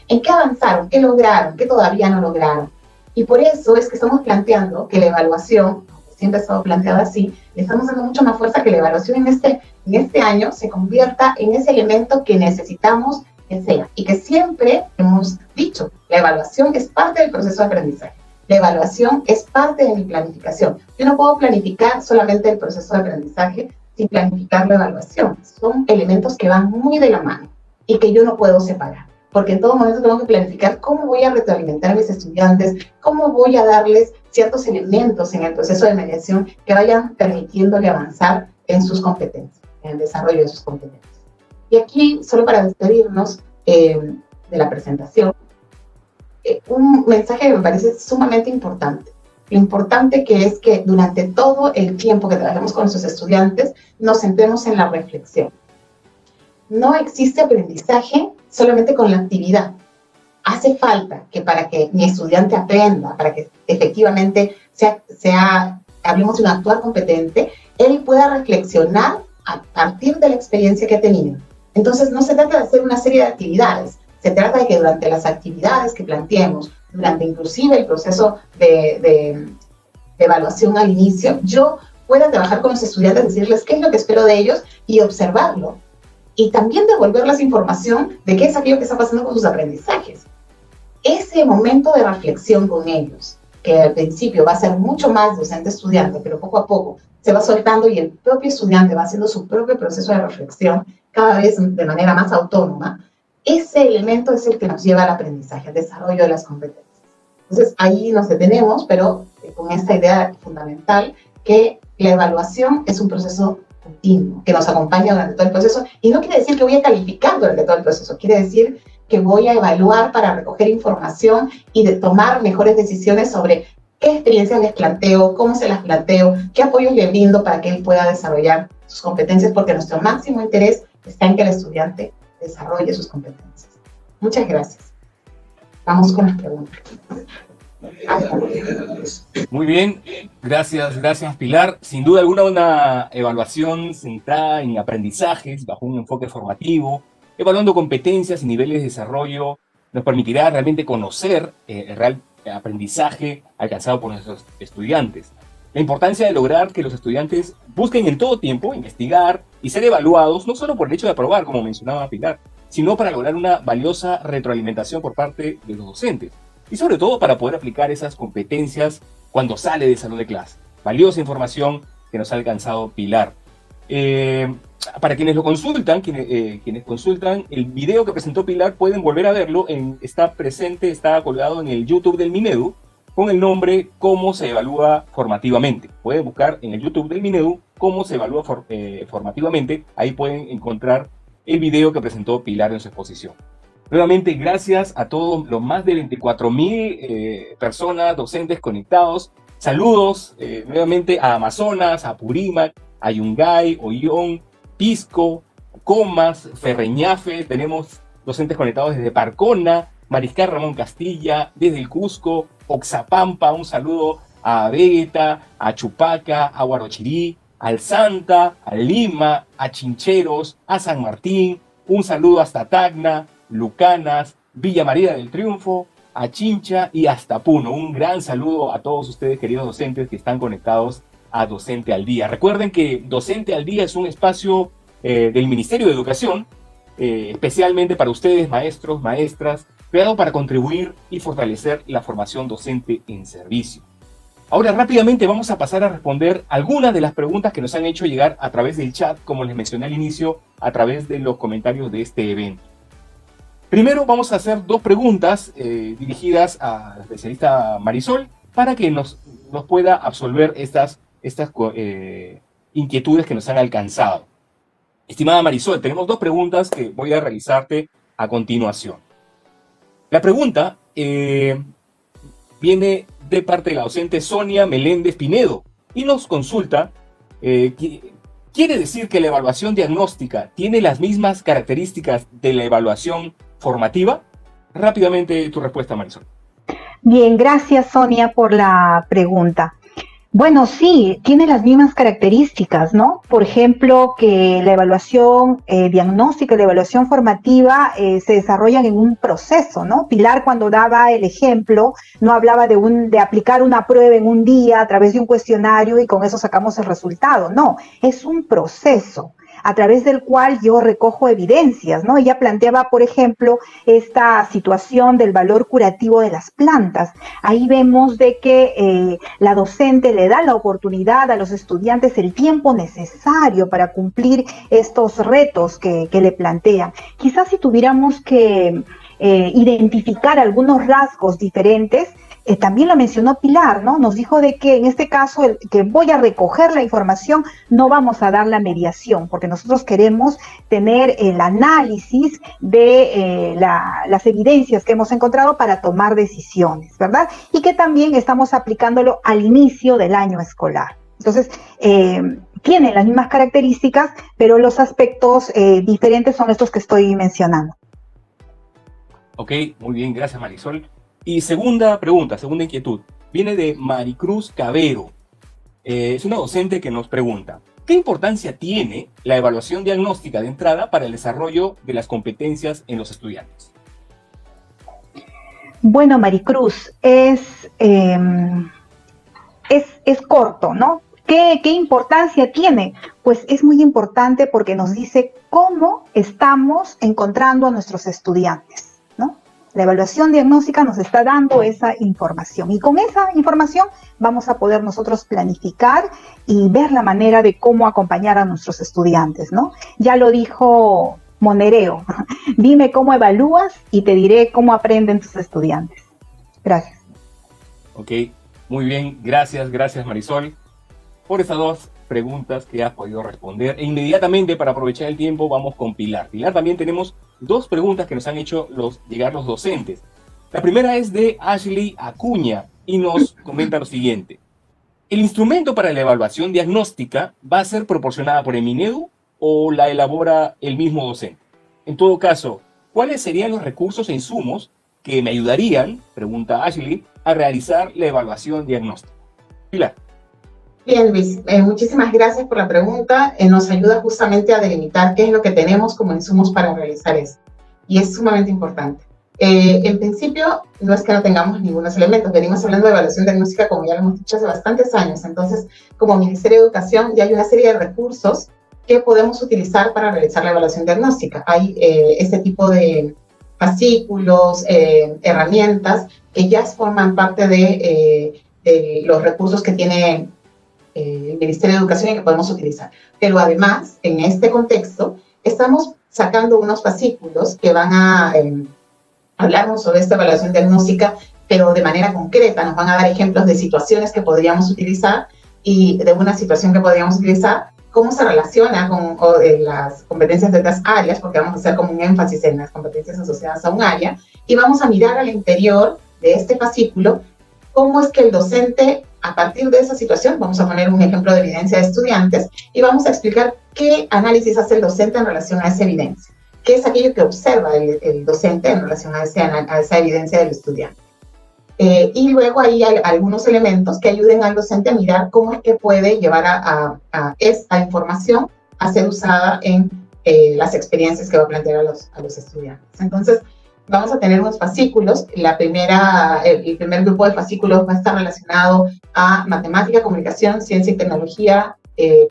¿En qué avanzaron? ¿Qué lograron? ¿Qué todavía no lograron? Y por eso es que estamos planteando que la evaluación, siempre ha estado planteada así, le estamos dando mucho más fuerza que la evaluación en este año se convierta en ese elemento que necesitamos que sea. Y que siempre hemos dicho, la evaluación es parte del proceso de aprendizaje. La evaluación es parte de mi planificación. Yo no puedo planificar solamente el proceso de aprendizaje sin planificar la evaluación. Son elementos que van muy de la mano y que yo no puedo separar. Porque en todo momento tengo que planificar cómo voy a retroalimentar a mis estudiantes, cómo voy a darles ciertos elementos en el proceso de mediación que vayan permitiéndole avanzar en sus competencias, en el desarrollo de sus competencias. Y aquí, solo para despedirnos de la presentación, un mensaje que me parece sumamente importante. Lo importante que es que durante todo el tiempo que trabajemos con nuestros estudiantes nos centremos en la reflexión. No existe aprendizaje solamente con la actividad. Hace falta que para que mi estudiante aprenda, para que efectivamente hablemos de un actuar competente, él pueda reflexionar a partir de la experiencia que ha tenido. Entonces no se trata de hacer una serie de actividades, se trata de que durante las actividades que planteemos, durante inclusive el proceso de evaluación al inicio, yo pueda trabajar con los estudiantes, decirles qué es lo que espero de ellos y observarlo. Y también devolverles información de qué es aquello que está pasando con sus aprendizajes. Ese momento de reflexión con ellos, que al principio va a ser mucho más docente-estudiante, pero poco a poco se va soltando y el propio estudiante va haciendo su propio proceso de reflexión, cada vez de manera más autónoma, ese elemento es el que nos lleva al aprendizaje, al desarrollo de las competencias. Entonces ahí nos detenemos, pero con esta idea fundamental que la evaluación es un proceso continuo, que nos acompaña durante todo el proceso, y no quiere decir que voy a calificar durante todo el proceso, quiere decir que voy a evaluar para recoger información y de tomar mejores decisiones sobre qué experiencias les planteo, cómo se las planteo, qué apoyos le brindo para que él pueda desarrollar sus competencias, porque nuestro máximo interés está en que el estudiante desarrolle sus competencias. Muchas gracias. Vamos con las preguntas. Muy bien, gracias Pilar. Sin duda alguna una evaluación centrada en aprendizajes bajo un enfoque formativo, evaluando competencias y niveles de desarrollo, nos permitirá realmente conocer el real aprendizaje alcanzado por nuestros estudiantes. La importancia de lograr que los estudiantes busquen en todo tiempo investigar y ser evaluados, no solo por el hecho de aprobar, como mencionaba Pilar, sino para lograr una valiosa retroalimentación por parte de los docentes. Y sobre todo para poder aplicar esas competencias cuando sale del salón de clase. Valiosa información que nos ha alcanzado Pilar. Para quienes lo consultan, quienes consultan el video que presentó Pilar, pueden volver a verlo. Está colgado en el YouTube del Minedu con el nombre Cómo se evalúa formativamente. Pueden buscar en el YouTube del Minedu Cómo se evalúa formativamente. Ahí pueden encontrar el video que presentó Pilar en su exposición. Nuevamente, gracias a todos los más de 24,000 personas, docentes conectados. Saludos nuevamente a Amazonas, a Apurímac, a Yungay, Ollón, Pisco, Comas, Ferreñafe. Tenemos docentes conectados desde Parcona, Mariscal Ramón Castilla, desde el Cusco, Oxapampa. Un saludo a Vegeta, a Chupaca, a Huarochirí, al Santa, a Lima, a Chincheros, a San Martín. Un saludo hasta Tacna, Lucanas, Villa María del Triunfo, a Chincha y hasta Puno. Un gran saludo a todos ustedes, queridos docentes, que están conectados a Docente al Día. Recuerden que Docente al Día es un espacio del Ministerio de Educación, especialmente para ustedes, maestros, maestras, creado para contribuir y fortalecer la formación docente en servicio. Ahora, rápidamente vamos a pasar a responder algunas de las preguntas que nos han hecho llegar a través del chat, como les mencioné al inicio, a través de los comentarios de este evento. Primero vamos a hacer dos preguntas dirigidas a la especialista Marisol para que nos pueda absolver estas inquietudes que nos han alcanzado. Estimada Marisol, tenemos dos preguntas que voy a realizarte a continuación. La pregunta viene de parte de la docente Sonia Meléndez Pinedo y nos consulta, ¿quiere decir que la evaluación diagnóstica tiene las mismas características de la evaluación formativa? Rápidamente tu respuesta, Marisol. Bien, gracias Sonia por la pregunta. Bueno, sí, tiene las mismas características, ¿no? Por ejemplo, que la evaluación diagnóstica y la evaluación formativa se desarrollan en un proceso, ¿no? Pilar, cuando daba el ejemplo, no hablaba de aplicar una prueba en un día a través de un cuestionario y con eso sacamos el resultado. No, es un proceso a través del cual yo recojo evidencias, ¿no? Ella planteaba, por ejemplo, esta situación del valor curativo de las plantas. Ahí vemos de que la docente le da la oportunidad a los estudiantes el tiempo necesario para cumplir estos retos que le plantean. Quizás si tuviéramos que identificar algunos rasgos diferentes, también lo mencionó Pilar, ¿no? Nos dijo de que en este caso, que voy a recoger la información, no vamos a dar la mediación, porque nosotros queremos tener el análisis de las evidencias que hemos encontrado para tomar decisiones, ¿verdad? Y que también estamos aplicándolo al inicio del año escolar. Entonces, tienen las mismas características, pero los aspectos diferentes son estos que estoy mencionando. Ok, muy bien, gracias Marisol. Y segunda pregunta, segunda inquietud, viene de Maricruz Cabero. Es una docente que nos pregunta, ¿qué importancia tiene la evaluación diagnóstica de entrada para el desarrollo de las competencias en los estudiantes? Bueno, Maricruz, es corto, ¿no? ¿Qué importancia tiene? Pues es muy importante porque nos dice cómo estamos encontrando a nuestros estudiantes. La evaluación diagnóstica nos está dando esa información y con esa información vamos a poder nosotros planificar y ver la manera de cómo acompañar a nuestros estudiantes, ¿no? Ya lo dijo Monereo, dime cómo evalúas y te diré cómo aprenden tus estudiantes. Gracias. Ok, muy bien, gracias Marisol por esas dos preguntas que has podido responder. E inmediatamente, para aprovechar el tiempo, vamos con Pilar. Pilar, también tenemos dos preguntas que nos han hecho llegar los docentes. La primera es de Ashley Acuña y nos comenta lo siguiente. ¿El instrumento para la evaluación diagnóstica va a ser proporcionada por el Minedu o la elabora el mismo docente? En todo caso, ¿cuáles serían los recursos e insumos que me ayudarían, pregunta Ashley, a realizar la evaluación diagnóstica? Pilar. Bien, Luis, muchísimas gracias por la pregunta. Nos ayuda justamente a delimitar qué es lo que tenemos como insumos para realizar eso. Y es sumamente importante. En principio, no es que no tengamos ningunos elementos. Venimos hablando de evaluación diagnóstica, como ya lo hemos dicho, hace bastantes años. Entonces, como Ministerio de Educación, ya hay una serie de recursos que podemos utilizar para realizar la evaluación diagnóstica. Hay este tipo de fascículos, herramientas que ya forman parte de los recursos que tiene el Ministerio de Educación y que podemos utilizar. Pero además, en este contexto, estamos sacando unos fascículos que van a hablarnos sobre esta evaluación diagnóstica, pero de manera concreta. Nos van a dar ejemplos de situaciones que podríamos utilizar y de una situación que podríamos utilizar, cómo se relaciona con las competencias de otras áreas, porque vamos a hacer como un énfasis en las competencias asociadas a un área, y vamos a mirar al interior de este fascículo cómo es que el docente, a partir de esa situación, vamos a poner un ejemplo de evidencia de estudiantes y vamos a explicar qué análisis hace el docente en relación a esa evidencia, qué es aquello que observa el docente en relación a esa evidencia del estudiante. Y luego ahí hay algunos elementos que ayuden al docente a mirar cómo es que puede llevar a esta información a ser usada en las experiencias que va a plantear a los estudiantes. Entonces, vamos a tener unos fascículos. El primer grupo de fascículos va a estar relacionado a matemática, comunicación, ciencia y tecnología,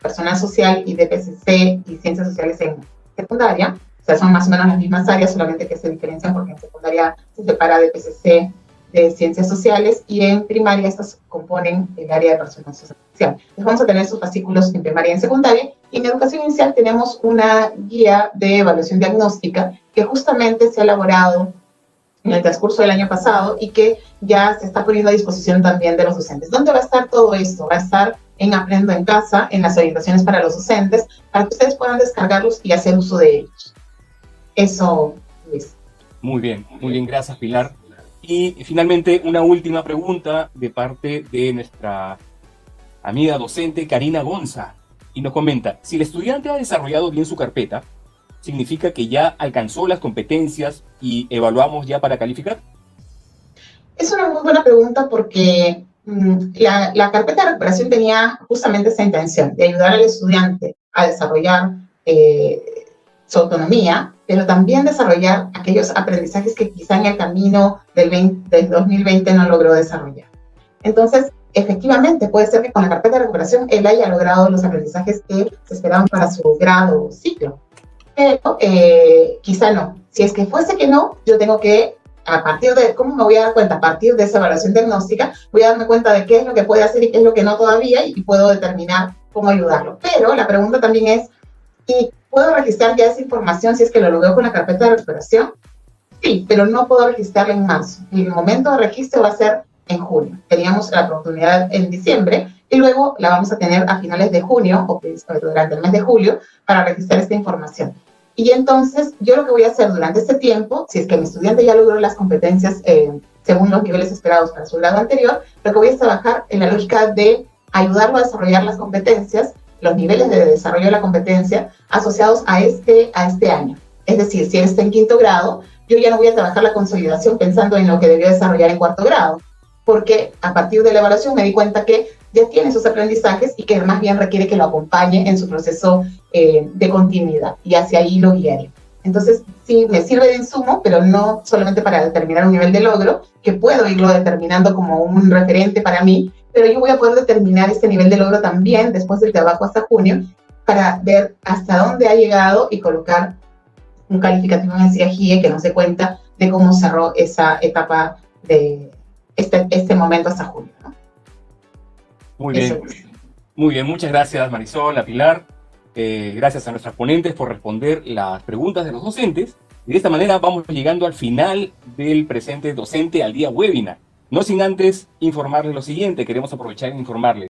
personal social y DPCC y ciencias sociales en secundaria. O sea, son más o menos las mismas áreas, solamente que se diferencian porque en secundaria se separa DPCC de ciencias sociales y en primaria estas componen el área de personal social. Entonces vamos a tener esos fascículos en primaria y en secundaria. Y en educación inicial tenemos una guía de evaluación diagnóstica que justamente se ha elaborado en el transcurso del año pasado y que ya se está poniendo a disposición también de los docentes. ¿Dónde va a estar todo esto? Va a estar en Aprendo en Casa, en las orientaciones para los docentes, para que ustedes puedan descargarlos y hacer uso de ellos. Eso, Luis. Muy bien, gracias, Pilar. Y finalmente, una última pregunta de parte de nuestra amiga docente Karina Gonza, y nos comenta: si el estudiante ha desarrollado bien su carpeta, ¿significa que ya alcanzó las competencias y evaluamos ya para calificar? Es una muy buena pregunta porque la carpeta de recuperación tenía justamente esa intención de ayudar al estudiante a desarrollar su autonomía, pero también desarrollar aquellos aprendizajes que quizá en el camino del 2020 no logró desarrollar. Entonces, efectivamente, puede ser que con la carpeta de recuperación él haya logrado los aprendizajes que se esperaban para su grado o ciclo, pero quizá no. Si es que fuese que no, yo tengo que, a partir de, ¿cómo me voy a dar cuenta? A partir de esa evaluación diagnóstica, voy a darme cuenta de qué es lo que puede hacer y qué es lo que no todavía, y puedo determinar cómo ayudarlo. Pero la pregunta también es, ¿y puedo registrar ya esa información si es que lo logró con la carpeta de recuperación? Sí, pero no puedo registrarla en marzo. El momento de registro va a ser en junio. Teníamos la oportunidad en diciembre y luego la vamos a tener a finales de junio o durante el mes de julio para registrar esta información. Y entonces, yo lo que voy a hacer durante este tiempo, si es que mi estudiante ya logró las competencias según los niveles esperados para su grado anterior, lo que voy a trabajar en la lógica de ayudarlo a desarrollar las competencias, los niveles de desarrollo de la competencia asociados a este año. Es decir, si él está en quinto grado, yo ya no voy a trabajar la consolidación pensando en lo que debió desarrollar en cuarto grado, porque a partir de la evaluación me di cuenta que ya tiene sus aprendizajes y que más bien requiere que lo acompañe en su proceso de continuidad, y hacia ahí lo guiaré. Entonces, sí, me sirve de insumo, pero no solamente para determinar un nivel de logro, que puedo irlo determinando como un referente para mí, pero yo voy a poder determinar este nivel de logro también después del trabajo hasta junio, para ver hasta dónde ha llegado y colocar un calificativo en el CIAGIE que nos dé cuenta de cómo cerró esa etapa de este momento hasta junio, ¿no? Muy bien. Muy bien, muchas gracias, Marisol, a Pilar. Gracias a nuestras ponentes por responder las preguntas de los docentes. Y de esta manera vamos llegando al final del presente Docente al Día webinar. No sin antes informarles lo siguiente, queremos aprovechar e informarles